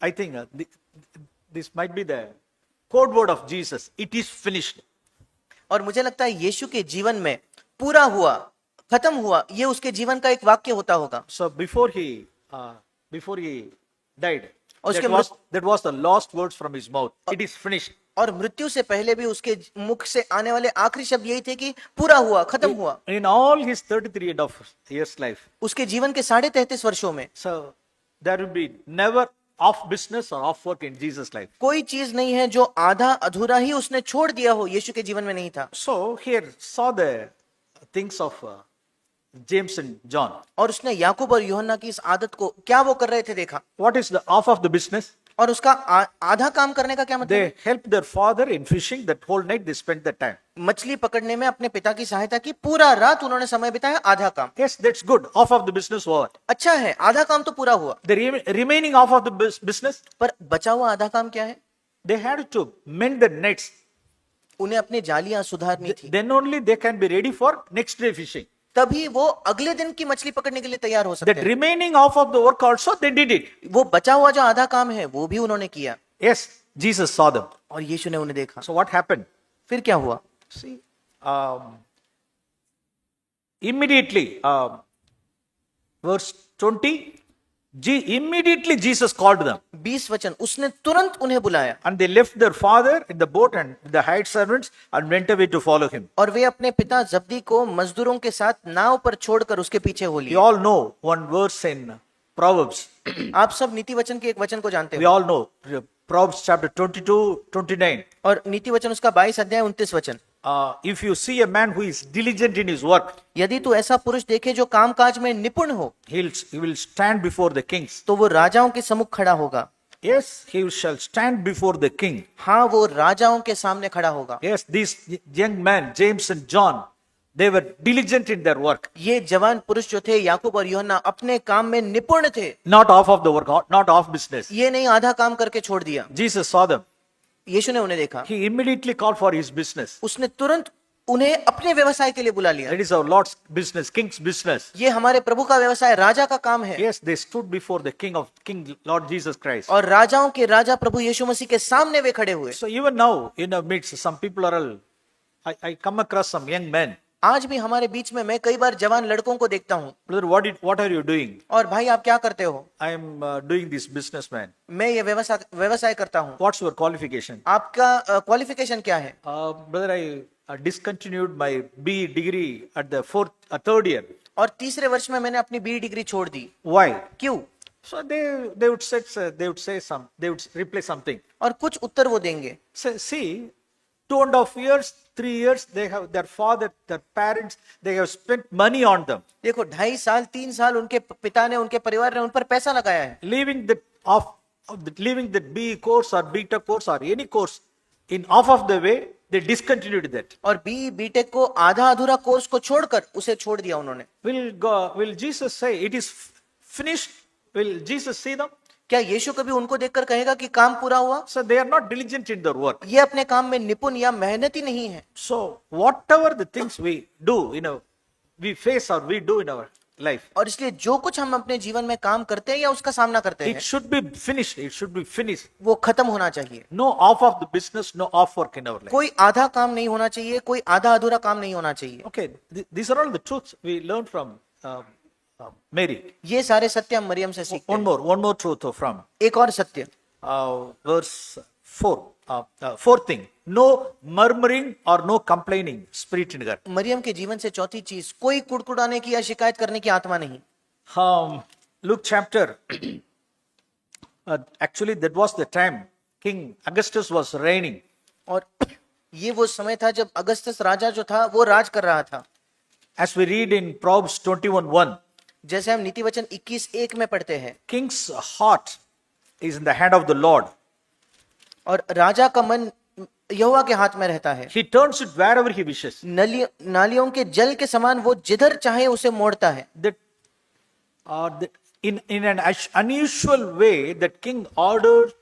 I think this might be the code word of Jesus. It is finished. और मुझे लगता है यीशु के जीवन में पूरा हुआ, खत्म हुआ, ये उसके जीवन का एक वाक्य होता होगा। So before he died, उसके that was the last words from his mouth. It is finished. और मृत्यु से पहले भी उसके मुख से आने वाले आखिरी शब्द यही थे कि पूरा हुआ, खत्म हुआ। In all his 33 and of years life. उसके जीवन के 33.5 वर्षों में So there will be never off business or off work in Jesus' life. कोई चीज नहीं है जो आधा अधूरा ही उसने छोड़ दिया हो, यीशु के जीवन में नहीं था। So here saw the things of James and John. और उसने याकूब और यूहन्ना की इस आदत को, क्या वो कर रहे थे, देखा। What is the off of the business? और उसका आधा काम करने का क्या मतलब है? They helped their father in fishing. That whole night they spent the time. मछली पकड़ने में अपने पिता की सहायता की, पूरा रात उन्होंने समय बिताया, आधा काम। Yes, that's good. Off of the business what? अच्छा है, आधा काम तो पूरा हुआ। The remaining off of the business, पर बचा हुआ आधा काम क्या है? they had to mend the nets. उन्हें अपनी जालियां सुधारनी थी, Then only they can be ready for next day fishing. तभी वो अगले दिन की मछली पकड़ने के लिए तैयार हो That सकते हैं। remaining off of the work also they did it. वो बचा हुआ जो आधा काम है वो भी उन्होंने किया। Yes, Jesus saw them. और यीशु ने उन्हें देखा। So what happened? फिर क्या हुआ? See, immediately, verse 20, immediately Jesus called them. 20 वचन, उसने तुरंत उन्हें बुलाया And they left their father in the boat and the hired servants and went away to follow him. और वे अपने पिता जब्दी को मजदूरों के साथ नाव पर छोड़कर उसके पीछे हो We लिए। all know one verse in Proverbs. आप सब नीति वचन के एक वचन को जानते We हो, all know Proverbs chapter 22, 29. और नीति वचन उसका 22 अध्याय 29 वचन। If you see a man who is diligent in his work, यदि तू ऐसा पुरुष देखे जो कामकाज में निपुण हो, he will stand before the kings. तो वो राजाओं के सम्मुख खड़ा होगा। Yes, he shall stand before the king. हाँ, वो राजाओं के सामने खड़ा होगा। Yes, these young men, James and John, they were diligent in their work. ये जवान पुरुष जो थे, याकूब और यूहन्ना, अपने काम में निपुण थे। Not off of the work, not off business. ये नहीं आधा काम करके छोड़ दिया। Jesus saw them. यीशु ने उन्हें देखा, He immediately called for his business. उसने तुरंत उन्हें अपने व्यवसाय के लिए बुला लिया। That is our Lord's business, King's business. ये हमारे प्रभु का व्यवसाय, राजा का काम है। Yes, they stood before the King Lord Jesus Christ. और राजाओं के राजा प्रभु यीशु मसीह के सामने वे खड़े हुए। So even now, in our midst, some people are, I come across some young men. आज भी हमारे बीच में मैं कई बार जवान लड़कों को देखता हूँ। Brother, what are you doing? और भाई आप क्या करते हो? I am doing this business, man. मैं ये व्यवसाय करता हूँ। What's your qualification? आपका क्वालिफिकेशन क्या है? Brother, discontinued my BE degree at the third year. और तीसरे वर्ष में मैंने अपनी बीई डिग्री छोड़ दी। Why? क्यों? So they would say they would reply something. और कुछ उत्तर वो देंगे। So see, 2.5 years, 3 years, they have their father, their parents, they have spent money on them. देखो 2.5 साल 3 साल उनके पिता ने, उनके परिवार ने उन पर पैसा लगाया है। Leaving that BE course or BTech course or any course in half of the way, they discontinued that. और बीई बीटेक को आधा अधूरा कोर्स को छोड़कर उसे छोड़ दिया उन्होंने। Will Jesus say it is finished? Will Jesus see them? क्या यीशु कभी उनको देखकर कहेगा कि काम पूरा हुआ? So they are not diligent in their work. ये अपने काम में निपुण या मेहनती नहीं है। So whatever the things we do, we face or we do in our life, और इसलिए जो कुछ हम अपने जीवन में काम करते हैं या उसका सामना करते it हैं, should be finished. It should be finished. वो खत्म होना चाहिए। No off of the business, no off work in our life. कोई आधा काम नहीं होना चाहिए, कोई आधा अधूरा काम नहीं होना चाहिए। Okay, these are all the truths we learned from Mary. ये सारे सत्य हम मरियम से सीखते हैं। One more truth from एक और सत्य, verse 4. Fourth thing, no murmuring or no complaining spirit in her. Maryam के जीवन से चौथी चीज, कोई कुड़कुड़ाने की या शिकायत करने की आत्मा नहीं। Luke chapter, actually that was the time King Augustus was reigning. और ये वो समय था जब अगस्तस राजा जो था वो राज कर रहा था। As we read in Proverbs 21:1, जैसे हम नीति वचन 21:1 में पढ़ते हैं, king's heart is in the hand of the Lord. और राजा का मन यहोवा के हाथ में रहता है। He turns it wherever he wishes. नालियों के जल के समान वो जिधर चाहे उसे मोड़ता है। That in an unusual way, that king ordered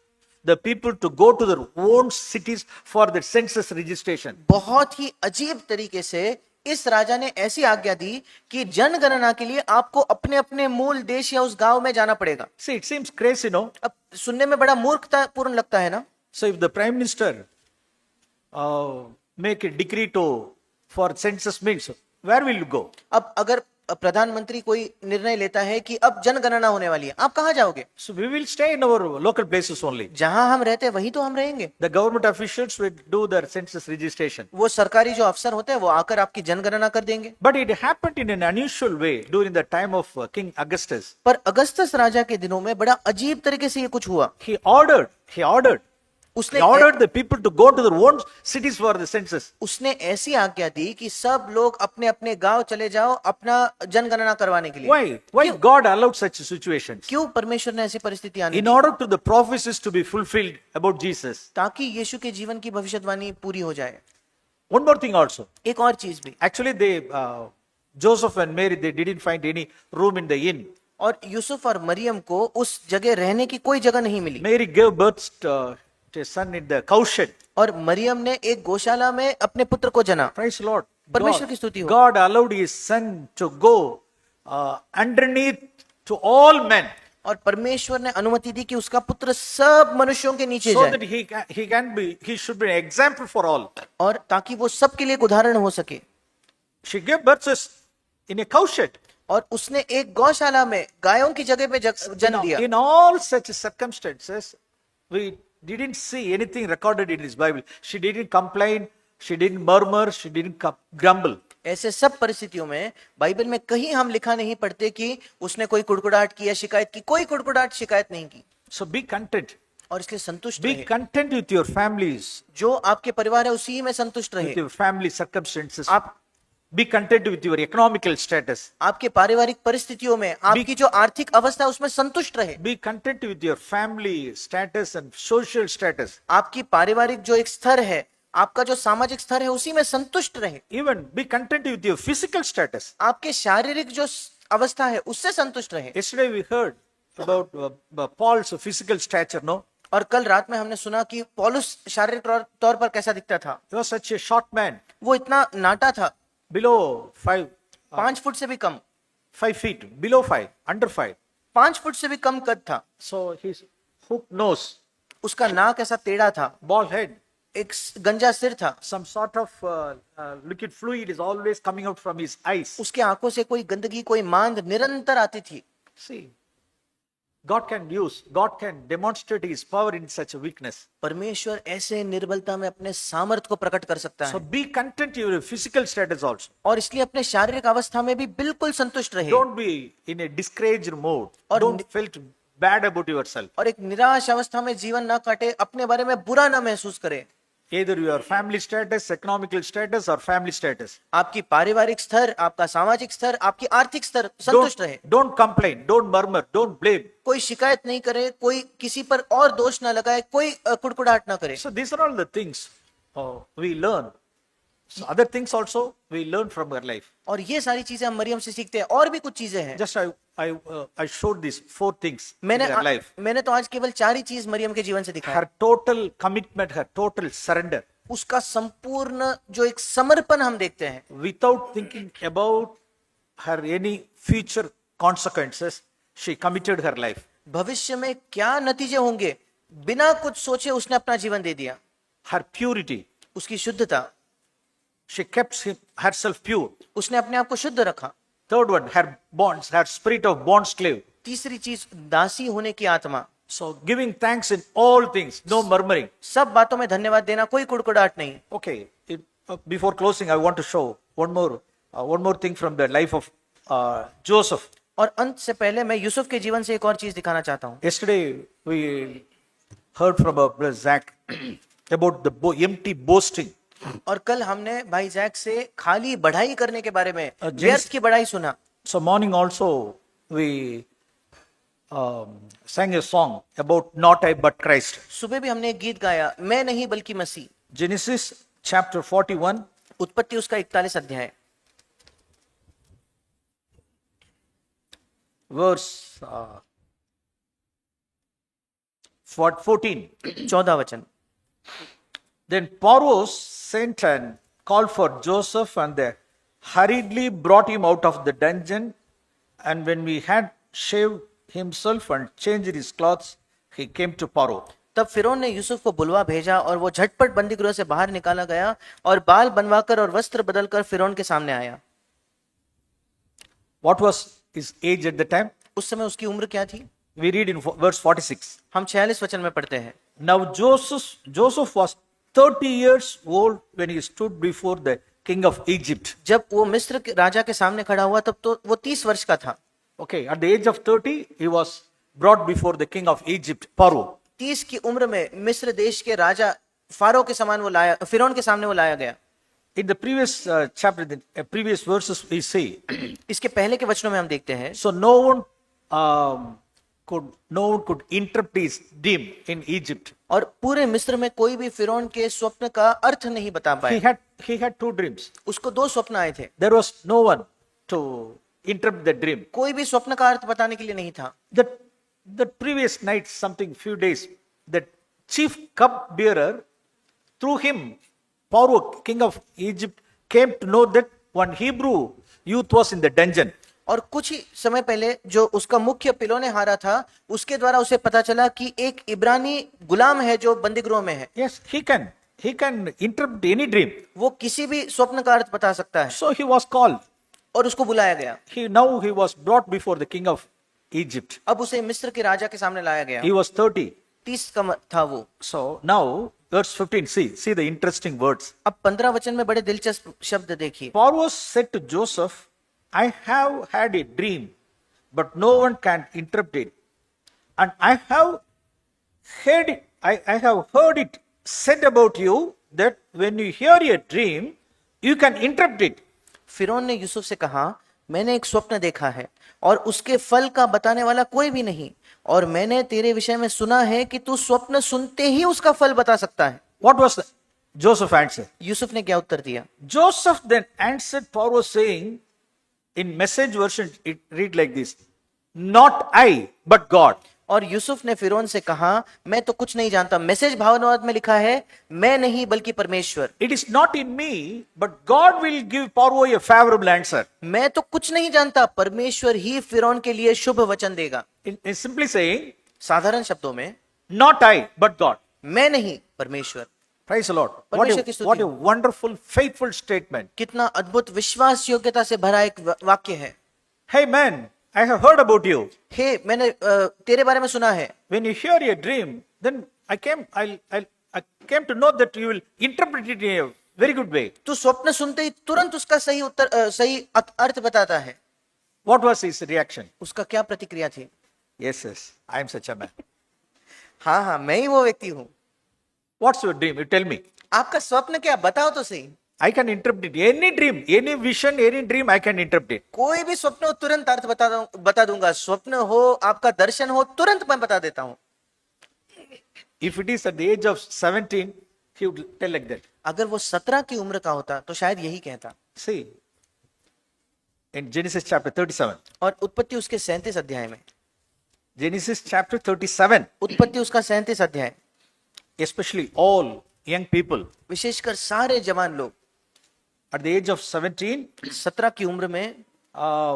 the people to go to their own cities for the census registration. बहुत ही अजीब तरीके से इस राजा ने ऐसी आज्ञा दी कि जनगणना के लिए आपको अपने अपने मूल देश या उस गांव में जाना पड़ेगा। See, it seems crazy, no? अब सुनने में बड़ा मूर्खतापूर्ण लगता है ना? So if the prime minister make a decree for census means, where will you go? अब अगर प्रधानमंत्री कोई निर्णय लेता है कि अब जनगणना होने वाली है, आप कहां जाओगे? So we will stay in our local places only. जहां हम रहते हैं वहीं तो हम रहेंगे। The government officials will do their census registration. वो सरकारी जो अफसर होते हैं वो आकर आपकी जनगणना कर देंगे। But it happened in an unusual way during the time of King Augustus. पर अगस्तस राजा के दिनों में बड़ा अजीब तरीके से ये कुछ हुआ। He ordered the people to go to their own cities for the census. उसने ऐसी आज्ञा दी कि सब लोग अपने अपने गांव चले जाओ अपना जनगणना करवाने के लिए। Why God allowed such situations? क्यों परमेश्वर ने ऐसी परिस्थिति आने In the? order to the prophecies to be fulfilled about Jesus. ताकि यीशु के जीवन की भविष्यवाणी पूरी हो जाए। One more thing also. एक और चीज भी, Actually, Joseph and Mary, they didn't find any room in the inn. और यूसुफ और मरियम को उस जगह रहने की कोई जगह नहीं मिली। Mary gave birth to a son in the cowshed. और मरियम ने एक गौशाला में अपने पुत्र को जना। Praise the Lord. परमेश्वर की स्तुति हो। God allowed his son to go underneath to all men. और परमेश्वर ने अनुमति दी कि उसका पुत्र सब मनुष्यों के नीचे So जाए। that he should be an example for all. और ताकि वो सबके लिए एक उदाहरण हो सके। She gave birth in a cowshed. और उसने एक गौशाला में गायों की जगह पे जन्म दिया। In all such circumstances, we didn't see anything recorded in his Bible. She didn't complain, she didn't murmur, she didn't grumble. ऐसे सब परिस्थितियों में बाइबल में कहीं हम लिखा नहीं पढ़ते कि उसने कोई कुड़कुड़ाहट की या शिकायत की। कोई कुड़कुड़ाहट शिकायत नहीं की। So be content. और इसलिए संतुष्ट Be रहे। content with your families, जो आपके परिवार है उसी में संतुष्ट रहे। with your family circumstances. आप Be content with your economical status. आपके पारिवारिक परिस्थितियों में आपकी जो आर्थिक अवस्था है उसमें संतुष्ट रहे। Be content with your family status and social status. आपकी पारिवारिक जो एक स्तर है, आपका जो सामाजिक स्तर है उसी में संतुष्ट रहे। Even be content with your physical status. आपके शारीरिक जो अवस्था है उससे संतुष्ट रहे। Yesterday we heard about Paul's physical stature, no? और कल रात में हमने सुना कि पौलुस शारीरिक तौर पर कैसा दिखता था। He was such a short man, वो इतना नाटा था, below 5 फुट से भी कम, 5 feet, below 5, under 5. 5 फुट से भी कम कद था। So his hooked nose, उसका नाक ऐसा टेढ़ा था, bald head, एक गंजा सिर था, some sort of liquid fluid is always coming out from his eyes. उसके आंखों से कोई गंदगी, कोई मांद निरंतर आती थी। See, God can demonstrate His power in such a weakness. परमेश्वर ऐसे निर्बलता में अपने सामर्थ्य को प्रकट कर सकता So है, be content in your physical status also. और इसलिए अपने शारीरिक अवस्था में भी बिल्कुल संतुष्ट रहे, Don't be in a discouraged mode. और Don't feel bad about yourself. और एक निराश अवस्था में जीवन ना काटे, अपने बारे में बुरा ना महसूस करे। Either your family status, economical status, or family status. आपकी पारिवारिक स्तर, आपका सामाजिक स्तर, आपकी आर्थिक स्तर संतुष्ट रहे। Don't complain, don't murmur, don't blame. कोई शिकायत नहीं करे, कोई किसी पर और दोष ना लगाए, कोई कुड़कुड़ाहट ना करे। So these are all the things we learn. So other things also we learn from her life. और ये सारी चीजें हम मरियम से सीखते हैं, और भी कुछ चीजें हैं। Just I showed these 4 things in मैंने her life. मैंने तो आज केवल 4 ही चीज मरियम के जीवन से दिखाया। Her total commitment, her total surrender, उसका संपूर्ण जो एक समर्पण हम देखते हैं, without thinking about her any future consequences, she committed her life. भविष्य में क्या नतीजे होंगे, बिना कुछ सोचे उसने अपना जीवन दे दिया। Her purity, उसकी शुद्धता, she kept herself pure. उसने अपने आप को शुद्ध रखा। Third one, her bonds, her spirit of bond slave. तीसरी चीज दासी होने की आत्मा, So giving thanks in all things, no murmuring. सब बातों में धन्यवाद देना, कोई कुड़कुड़ाहट नहीं। Okay, before closing, I want to show one more thing from the life of Joseph. और अंत से पहले मैं यूसुफ के जीवन से एक और चीज दिखाना चाहता हूँ। Yesterday we heard from Brother Zach about the empty boasting. और कल हमने भाई जैक से खाली बढ़ाई करने के बारे में, James- व्यर्थ की बढ़ाई सुना। So morning also we sang a song about not I but Christ. सुबह भी हमने एक गीत गाया, मैं नहीं बल्कि मसीह। Genesis chapter 41, उत्पत्ति उसका 41 अध्याय, verse 14. 14 वचन। Then Pharaoh sent and called for Joseph, and they hurriedly brought him out of the dungeon. And when we had shaved himself and changed his clothes, he came to Pharaoh. तब फिरौन ने यूसुफ को बुलवा भेजा, और वो झटपट बंदीगृह से बाहर निकाला गया और बाल बनवाकर और वस्त्र बदलकर फिरौन के सामने आया। What was his age at the time? उस समय उसकी उम्र क्या थी? We read in verse 46. हम 46 वचन में पढ़ते हैं। Now Joseph was 30 years old when he stood before the king of Egypt. जब वो मिस्र के राजा के सामने खड़ा हुआ, तब तो वो 30 वर्ष का था। Okay, at the age of 30, he was brought before the king of Egypt, Pharaoh. 30 की उम्र में मिस्र देश के राजा फारो के समान वो लाया, फिरौन के सामने वो लाया गया। In the previous chapter, the previous verses, we see, इसके पहले के वचनों में हम देखते हैं, so no one could interpret his dream in Egypt. और पूरे मिस्र में कोई भी फिरौन के स्वप्न का अर्थ नहीं बता He पाए। had 2 dreams. उसको 2 स्वप्न आए थे, There was no one to interpret the dream. कोई भी स्वप्न का अर्थ बताने के लिए नहीं था। The previous night, few days, the chief cup bearer, through him, Pharaoh, king of Egypt, came to know that one Hebrew youth was in the dungeon. और कुछ ही समय पहले जो उसका मुख्य पिलोने हारा था, उसके द्वारा उसे पता चला कि एक इब्रानी गुलाम है जो बंदीगृह में है। Yes, he can interpret any dream. वो किसी भी स्वप्न का अर्थ बता सकता है, So he was called. और उसको बुलाया गया। Now he was brought before the king of Egypt. अब उसे मिस्र के राजा के सामने लाया गया। He was 30. 30 का था वो। So now, verse 15, see the interesting words. अब 15 वचन में बड़े दिलचस्प शब्द देखिए। Pharaoh said to Joseph, I have had a dream, but no one can interpret it. And I have heard it said about you that when you hear a dream, you can interpret it. फिरौन ने यूसुफ से कहा, मैंने एक स्वप्न देखा है और उसके फल का बताने वाला कोई भी नहीं, और मैंने तेरे विषय में सुना है कि तू स्वप्न सुनते ही उसका फल बता सकता है। What was Joseph answer? Yusuf ने क्या उत्तर दिया? Joseph then answered Pharaoh saying, in message version, it read like this, not I, but God. और यूसुफ ने फिरौन से कहा, मैं तो कुछ नहीं जानता। मैसेज भावानुवाद में लिखा है, मैं नहीं बल्कि परमेश्वर। It is not in me, but God will give Pharaoh a favorable answer. मैं तो कुछ नहीं जानता, परमेश्वर ही फिरौन के लिए शुभ वचन देगा। In simply saying, साधारण शब्दों में, not I, but God. मैं नहीं, परमेश्वर। Praise the Lord. परमेश्वर की स्तुति। What a wonderful, faithful statement. कितना अद्भुत विश्वास योग्यता से भरा एक वाक्य है। Hey man, I have heard about you. हे मैंने तेरे बारे में सुना है. When you hear a dream, then I came to know that you will interpret it in a very good way. तू स्वप्न सुनते ही तुरंत उसका सही अर्थ बताता है. What was his reaction? उसका क्या प्रतिक्रिया थी? Yes, I am such a man. हाँ हाँ, मैं ही वो व्यक्ति हूँ. What's your dream? You tell me. आपका स्वप्न क्या, बताओ तो सही. I can interpret it. Any dream, any vision, any dream, I can interpret it. कोई भी स्वप्न हो तुरंत अर्थ बता दूंगा. स्वप्न हो, आपका दर्शन हो, तुरंत मैं बता देता हूँ. If it is at the age of 17, he would tell like that. अगर वो 17 की उम्र का होता तो शायद यही कहता. See, in Genesis chapter 37. और उत्पत्ति उसके 37 अध्याय में. Genesis chapter 37. उत्पत्ति उसका 37 अध्याय. Especially all young people विशेषकर सारे जवान लोग at the age of 17, 17 की उम्र में,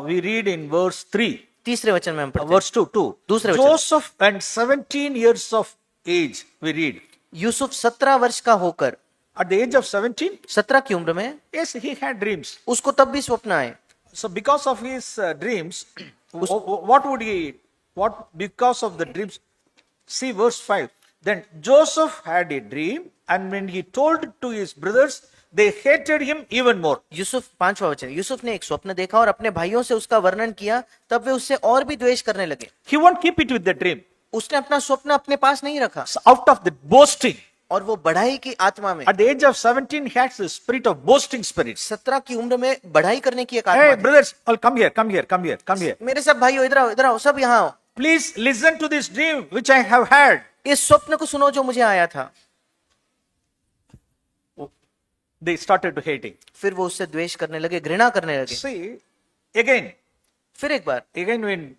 we read in verse 3. तीसरे वचन में हम पढ़ते हैं. Verse 2. दूसरे वचन. Joseph and 17 years of age, we read. Yusuf 17 वर्ष का होकर, At the age of 17, 17 की उम्र में, yes, he had dreams. उसको तब भी स्वप्न आए. So because of his dreams, because of the dreams, see verse 5. Then Joseph had a dream, and when he told to his brothers, they hated him even more. Yusuf, 5वां वचन. यूसुफ ने एक स्वप्न देखा और अपने भाइयों से उसका वर्णन किया, तब वे उससे और भी द्वेष करने लगे. He won't keep it with the dream. उसने अपना स्वप्न अपने पास नहीं रखा. So out of the boasting, और वो बढ़ाई की आत्मा में, at the age of 17, he had the spirit of boasting spirit. 17 की उम्र में बढ़ाई करने की एक Hey, आत्मा थी. brothers, all come here. मेरे सब भाइयों, इधर आओ, सब यहाँ आओ. Please listen to this dream which I have had. इस स्वप्न को सुनो जो मुझे आया था. They started to hating. फिर वो उससे द्वेष करने लगे, घृणा करने लगे. See, again फिर एक बार, when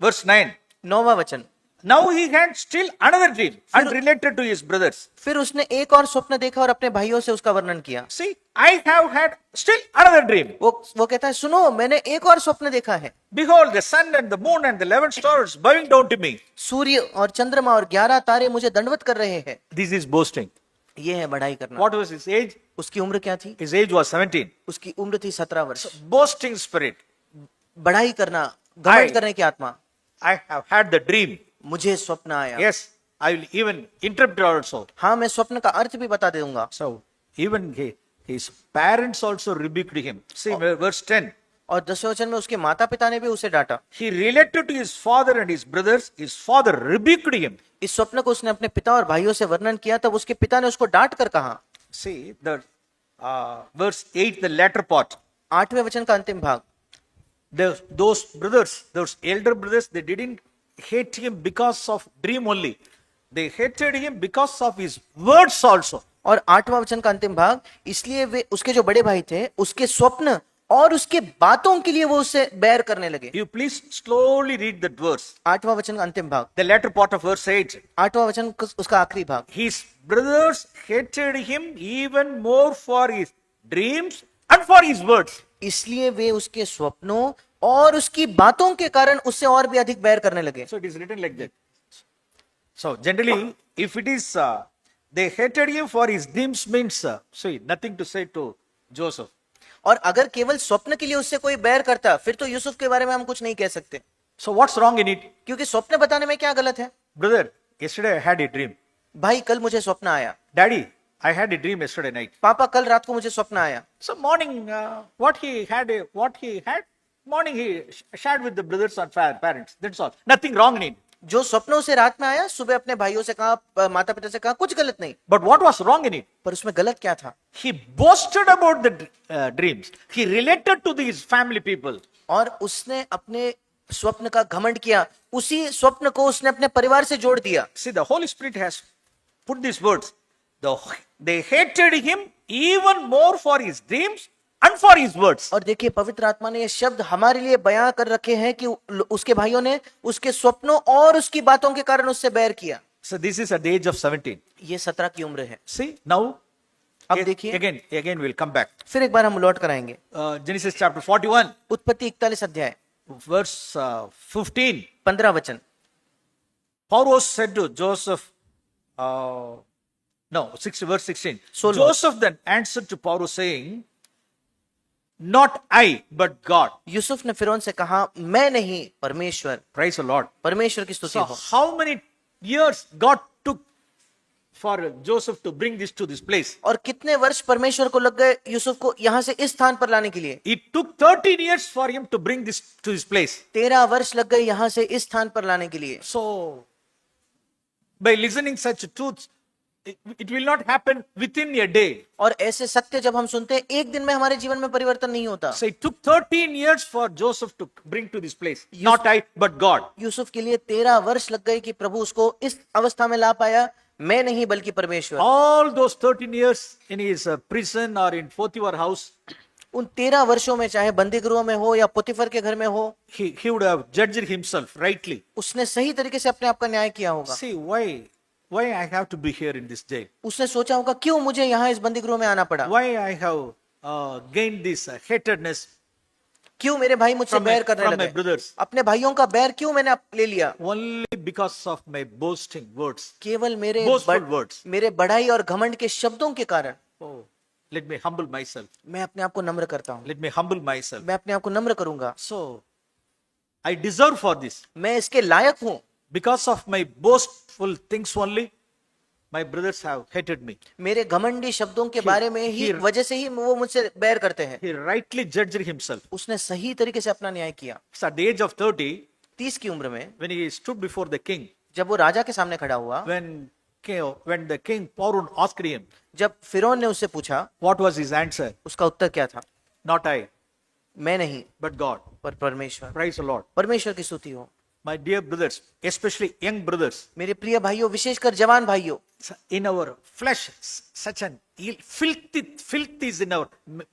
verse 9. 9वां वचन. Now he had still another dream unrelated to his brothers. फिर उसने एक और स्वप्न देखा और अपने भाइयों से उसका वर्णन किया. See, I have had still another dream. वो कहता है, सुनो, मैंने एक और स्वप्न देखा है. Behold, the sun and the moon and the 11 stars bowing down to me. सूर्य और चंद्रमा और 11 तारे मुझे दंडवत कर रहे हैं. This is boasting. ये है बढ़ाई करना. What was his age? उसकी उम्र क्या थी? His age was 17. उसकी उम्र थी 17 वर्ष. Boasting spirit. बढ़ाई करना, घमंड करने की आत्मा. I have had the dream. मुझे स्वप्न आया. Yes, I will even interpret also. हाँ, मैं स्वप्न का अर्थ भी बता दूंगा. So, even his parents also rebuked him. See, verse 10. और 10वें वचन में उसके माता पिता ने भी उसे डांटा. He related to his father and his brothers. His father rebuked him. इस स्वप्न को उसने अपने पिता और भाइयों से वर्णन किया, तब उसके पिता ने उसको डांट कर कहा. See, the verse 8, the latter part. 8वें वचन का अंतिम भाग. Those brothers, those elder brothers, they didn't hate him because of dream only. They hated him because of his words also. और 8वां वचन का अंतिम भाग, इसलिए वे, उसके जो बड़े भाई थे, उसके स्वप्न और उसके बातों के लिए वो उससे बैर करने लगे. You please slowly read that verse. 8वां वचन का अंतिम भाग. The latter part of verse 8. 8वां वचन उसका आखिरी भाग. His brothers hated him even more for his dreams and for his words. इसलिए वे उसके स्वप्नों और उसकी बातों के कारण उससे और भी अधिक बैर करने लगे. So it is written like that. So generally, if it is they hated him for his dreams means see nothing to say to Joseph. और अगर केवल स्वप्न के लिए उससे कोई बैर करता, फिर तो यूसुफ के बारे में हम कुछ नहीं कह सकते. So what's wrong in it? क्योंकि स्वप्न बताने में क्या गलत है? Brother, yesterday I had a dream. भाई, कल मुझे स्वप्न आया. Daddy, I had a dream yesterday night. पापा, कल रात को मुझे स्वप्न आया. So morning, what he had, morning he shared with the brothers and parents. That's all. Nothing wrong in it. जो स्वप्नों से रात में आया, सुबह अपने भाइयों से कहा, माता पिता से कहा, कुछ गलत नहीं. But what was wrong in it? पर उसमें गलत क्या था? He boasted about the dreams. He related to these family people. और उसने अपने स्वप्न का घमंड किया. उसी स्वप्न को उसने अपने परिवार से जोड़ दिया. See, the Holy Spirit has put these words. They hated him even more for his dreams and for his words. और देखिए, पवित्र आत्मा ने ये शब्द हमारे लिए बयां कर रखे हैं कि उसके भाइयों ने उसके स्वप्नों और उसकी बातों के कारण उससे बैर किया. So this is at the age of 17. ये 17 की उम्र है. See, now अब देखिए, again we'll come back. फिर एक बार हम लौट कर आएंगे. Genesis chapter 41. उत्पत्ति 41 अध्याय, verse 15. 15 वचन. Pharaoh said to Joseph, verse 16. 16. Joseph then answered to Pharaoh saying, not I, but God. Yusuf ने फिरौन से कहा, मैं नहीं, परमेश्वर। Praise the Lord. परमेश्वर की स्तुति So, हो। how many years God took for Joseph to bring this to this place? और कितने वर्ष परमेश्वर को लग गए यूसुफ को यहां से इस स्थान पर लाने के लिए? It took 13 years for him to bring this to this place. 13 वर्ष लग गए यहां से इस स्थान पर लाने के लिए। So, by listening such truths, it will not happen within a day. और ऐसे सत्य जब हम सुनते हैं, एक दिन में हमारे जीवन में परिवर्तन नहीं होता। So, it took 13 years for Joseph to bring to this place. Not I, but God. Yusuf के लिए 13 वर्ष लग गए कि प्रभु उसको इस अवस्था में ला पाया, मैं नहीं बल्कि परमेश्वर। All those 13 years in his prison or in Potiphar house, उन 13 वर्षों में, चाहे बंदी गृह में हो या पोतीफर के घर में हो, he would have judged himself rightly. उसने सही तरीके से अपने आप का न्याय किया होगा। See, why I have to be here in this jail? उसने सोचा होगा, क्यों मुझे यहाँ इस बंदी गृह में आना पड़ा? Why I have gained this hatredness क्यों मेरे भाई मुझसे बैर करने from my लगे? brothers? अपने भाइयों का बैर क्यों मैंने ले लिया? Only because of my boasting words. केवल मेरे Boastful words. मेरे बढ़ाई और घमंड के शब्दों के कारण। Oh, let me humble myself. मैं अपने आप को नम्र करता हूँ। Let me humble myself. मैं अपने आप को नम्र करूंगा। So, I deserve for this. मैं इसके लायक हूँ। Because of my boastful things only, my brothers have hated me. मेरे घमंडी शब्दों के बारे में ही वजह से ही वो मुझसे बैर करते हैं। He rightly judged himself. उसने सही तरीके से अपना न्याय किया। So at the age of 30, 30 की उम्र में when he stood before the king, जब वो राजा के सामने खड़ा हुआ, when the king Pharon asked him, जब फिरौन ने उससे पूछा, what was his answer? उसका उत्तर क्या था? Not I, मैं नहीं, but God. पर परमेश्वर। Praise the Lord. परमेश्वर की स्तुति हो। My dear brothers, especially young brothers, मेरे प्रिय भाइयों, विशेषकर जवान भाइयों, in our flesh, such an filth is in our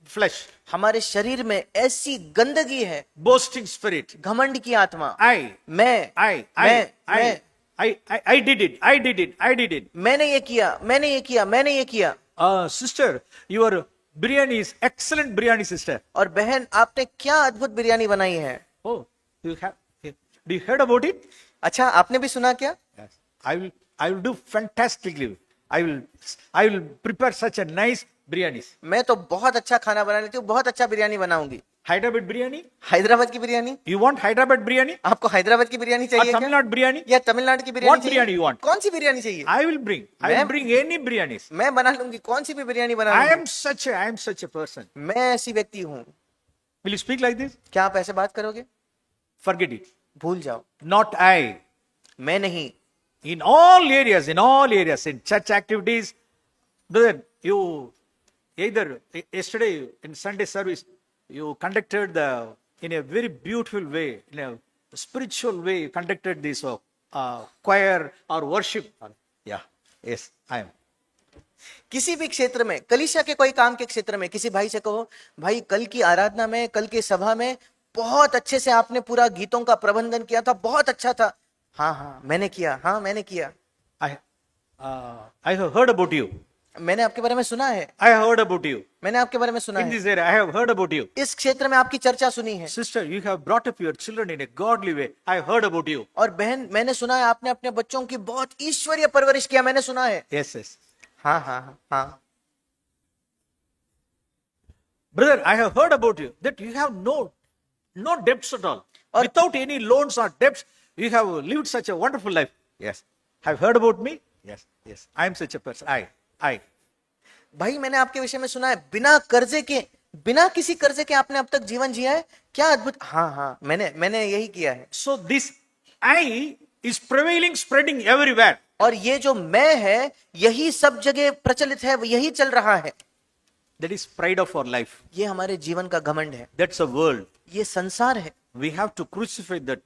flesh. हमारे शरीर में ऐसी गंदगी है, Boasting spirit. घमंड की आत्मा। I did it. मैंने ये किया। Sister, your biryani is excellent biryani, sister. और बहन, आपने क्या अद्भुत बिरयानी बनाई है। Oh, do you heard about it? अच्छा, आपने भी सुना क्या? Yes. I will do fantastically. I will prepare such a nice biryani. मैं तो बहुत अच्छा खाना बना लेती हूँ, बहुत अच्छा बिरयानी बनाऊंगी। Hyderabad biryani? हैदराबाद की biryani? You want Hyderabad biryani? आपको हैदराबाद की बिरयानी Or चाहिए Tamil क्या? Nadu biryani? या तमिलनाडु की बिरयानी What चाहिए? biryani you want? कौन सी बिरयानी चाहिए? I will bring any biryanis. मैं बना लूंगी, कौन सी भी बिरयानी बना I लूंगी। am such a person. मैं ऐसी व्यक्ति हूँ। Will you speak like this? क्या आप ऐसे बात करोगे? Forget it. भूल जाओ। Not I. मैं नहीं। In all areas, in church activities, brother, you either yesterday in Sunday service, you conducted in a very beautiful way, in a spiritual way, you conducted this choir or worship. Yeah, yes, I am. किसी भी क्षेत्र में, कलीसिया के कोई काम के क्षेत्र में, किसी भाई से कहो, भाई कल की आराधना में, कल की सभा में बहुत अच्छे से आपने पूरा गीतों का प्रबंधन किया था, बहुत अच्छा था। हाँ, मैंने किया। I have heard about you. मैंने आपके बारे में सुना है। I have heard about you. मैंने आपके बारे में सुना In है। this area, I have heard about you. इस क्षेत्र में आपकी चर्चा सुनी है। Sister, you have brought up your children in a godly way. I have heard about you. और बहन, मैंने सुना है आपने अपने बच्चों की बहुत ईश्वरीय परवरिश किया, मैंने सुना है। Yes. हाँ। Brother, I have heard about you that you have no debts at all. Without any loans or debts, you have lived such a wonderful life. Yes. Have heard about me? Yes. I am such a person. I. भाई, मैंने आपके विषय में सुना है, बिना किसी कर्जे के आपने अब तक जीवन जिया है। क्या अद्भुत। हाँ, मैंने यही किया है। So this I is prevailing, spreading everywhere. और ये जो मैं है, यही सब जगह प्रचलित है, यही चल रहा है। That is pride of our life. ये हमारे जीवन का घमंड है। That's a world. ये संसार है। We have to crucify that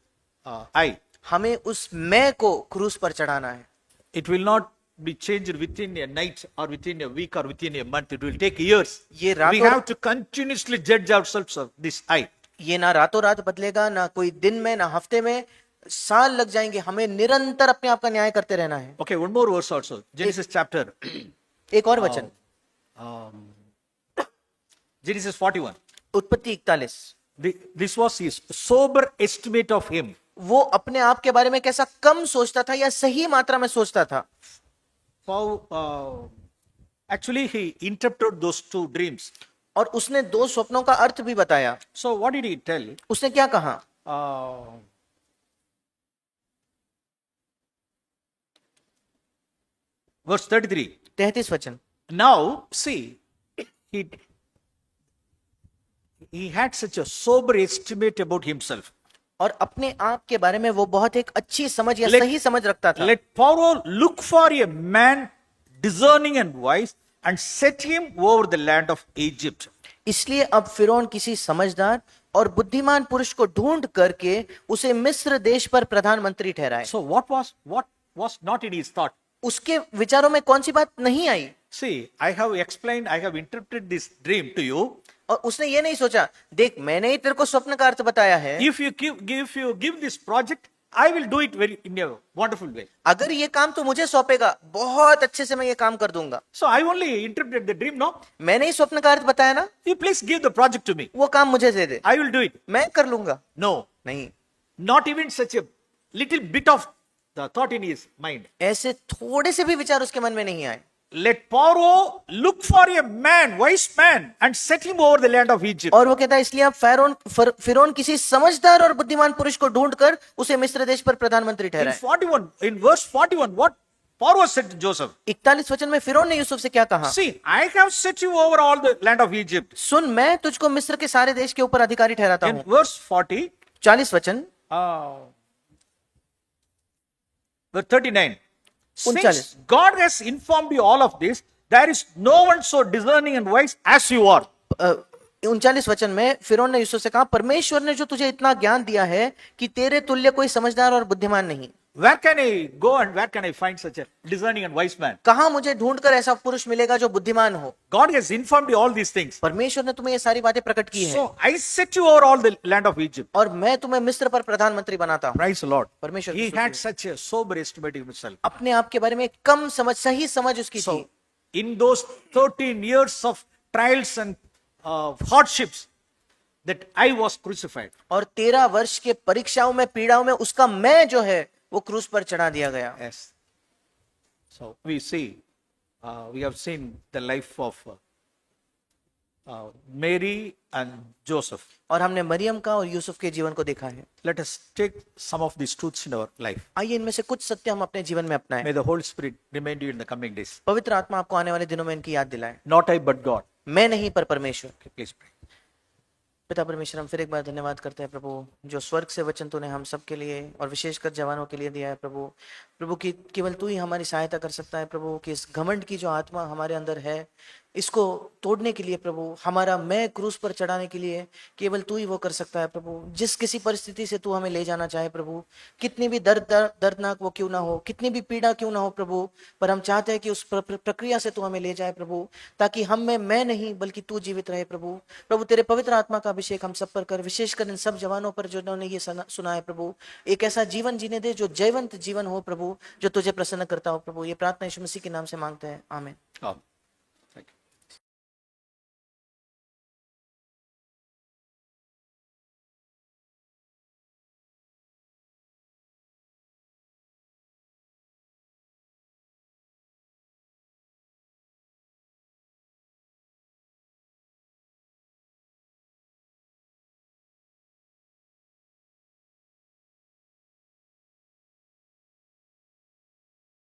I. हमें उस मैं को क्रूस पर चढ़ाना है। It will not be changed within a night or within a week or within a month. It will take years. ये We have to continuously judge ourselves of this I. ये ना रातों रात बदलेगा, ना कोई दिन में, ना हफ्ते में, साल लग जाएंगे। हमें निरंतर अपने आप का न्याय करते रहना है। Okay, one more verse also. Genesis chapter. एक और वचन, Genesis 41. उत्पत्ति 41। This was his sober estimate of him. वो अपने आप के बारे में कैसा कम सोचता था या सही मात्रा में सोचता था। Actually, he interpreted those two dreams. और उसने 2 स्वप्नों का अर्थ भी बताया। So what did he tell? उसने क्या कहा? Verse 33. 33 वचन। Now, see, he had such a sober estimate about himself. और अपने आप के बारे में वो बहुत एक अच्छी समझ या Let- सही समझ रखता था। Let Pharaoh look for a man discerning and wise and set him over the land of Egypt. इसलिए अब फिरौन किसी समझदार और बुद्धिमान पुरुष को ढूंढ करके उसे मिस्र देश पर प्रधानमंत्री ठहराए। So what was not in his thought? उसके विचारों में कौन सी बात नहीं आई? See, I have explained, I have interpreted this dream to you. और उसने ये नहीं सोचा, देख मैंने ही तेरे को स्वप्न का अर्थ बताया है, If you give this project, I will do it in a wonderful way. अगर ये काम तो मुझे सौंपेगा, बहुत अच्छे से मैं ये काम कर दूंगा। So I only interpreted the dream, no? मैंने ही स्वप्न का अर्थ बताया ना, You please give the project to me. वो काम मुझे दे दे, I will do it. मैं कर लूंगा। No, नहीं, not even such a little bit of the thought in his mind. ऐसे थोड़े से भी विचार उसके मन में नहीं आए। Let Pharaoh look for a man, wise man, and set him over the land of Egypt. और वो कहता है इसलिए आप फिरौन किसी समझदार और बुद्धिमान पुरुष को ढूंढकर उसे मिस्र देश पर प्रधानमंत्री In ठहराए। 41, in verse 41, what Pharaoh said to Joseph? 41 वचन में फिरौन ने यूसुफ से क्या कहा? See, I have set you over all the land of Egypt. सुन, मैं तुझको मिस्र के सारे देश के ऊपर अधिकारी ठहराता In हूँ। verse 40, 40 वचन, verse 39. Since 39. God has informed you all of this, there is no one so discerning and wise as you are. 39 वचन में फिरौन ने यूसुफ से कहा, परमेश्वर ने जो तुझे इतना ज्ञान दिया है कि तेरे तुल्य कोई समझदार और बुद्धिमान नहीं। Where can I go and where can I find such a discerning and wise man? कहां मुझे ढूंढकर ऐसा पुरुष मिलेगा जो बुद्धिमान हो? God has informed you all these things. परमेश्वर ने तुम्हें ये सारी बातें प्रकट की है, So I set you over all the land of Egypt. और मैं तुम्हें मिस्र पर प्रधानमंत्री बनाता हूँ। Praise the Lord. परमेश्वर He की had स्तुति। such a sober estimate of himself. अपने आप के बारे में कम समझ, सही समझ उसकी थी। So in those 13 years of trials and hardships, that I was crucified. और 13 वर्ष के परीक्षाओं में, पीड़ाओं में उसका मैं जो है वो क्रूस पर चढ़ा दिया गया। Yes. So we see, we have seen the life of Mary and Joseph. और हमने मरियम का और यूसुफ के जीवन को देखा है। Let us take some of these truths in our life. आइए इनमें से कुछ सत्य हम अपने जीवन में अपनाएं। May the Holy Spirit remind you in the coming days. पवित्र आत्मा आपको आने वाले दिनों में इनकी याद दिलाए। Not I, but God. मैं नहीं पर परमेश्वर। Okay, please pray. पिता परमेश्वर, हम फिर एक बार धन्यवाद करते हैं प्रभु, जो स्वर्ग से वचन तूने हम सब के लिए और विशेषकर जवानों के लिए दिया है प्रभु। प्रभु की केवल तू ही हमारी सहायता कर सकता है प्रभु, कि इस घमंड की जो आत्मा हमारे अंदर है इसको तोड़ने के लिए प्रभु, हमारा मैं क्रूस पर चढ़ाने के लिए केवल तू ही वो कर सकता है प्रभु। जिस किसी परिस्थिति से तू हमें ले जाना चाहे प्रभु, कितनी भी दर्दनाक वो क्यों ना हो, कितनी भी पीड़ा क्यों ना हो प्रभु, पर हम चाहते हैं कि उस प्रक्रिया से तू हमें ले जाए प्रभु, ताकि हम में मैं नहीं बल्कि तू जीवित रहे प्रभु। प्रभु तेरे पवित्र आत्मा का अभिषेक हम सब पर कर, विशेषकर इन सब जवानों पर जिन्होंने ये सुना है प्रभु। एक ऐसा जीवन जीने दे जो जयवंत जीवन हो प्रभु, जो तुझे प्रसन्न करता हो प्रभु। ये प्रार्थना यीशु मसीह के नाम से मांगते हैं, आमीन।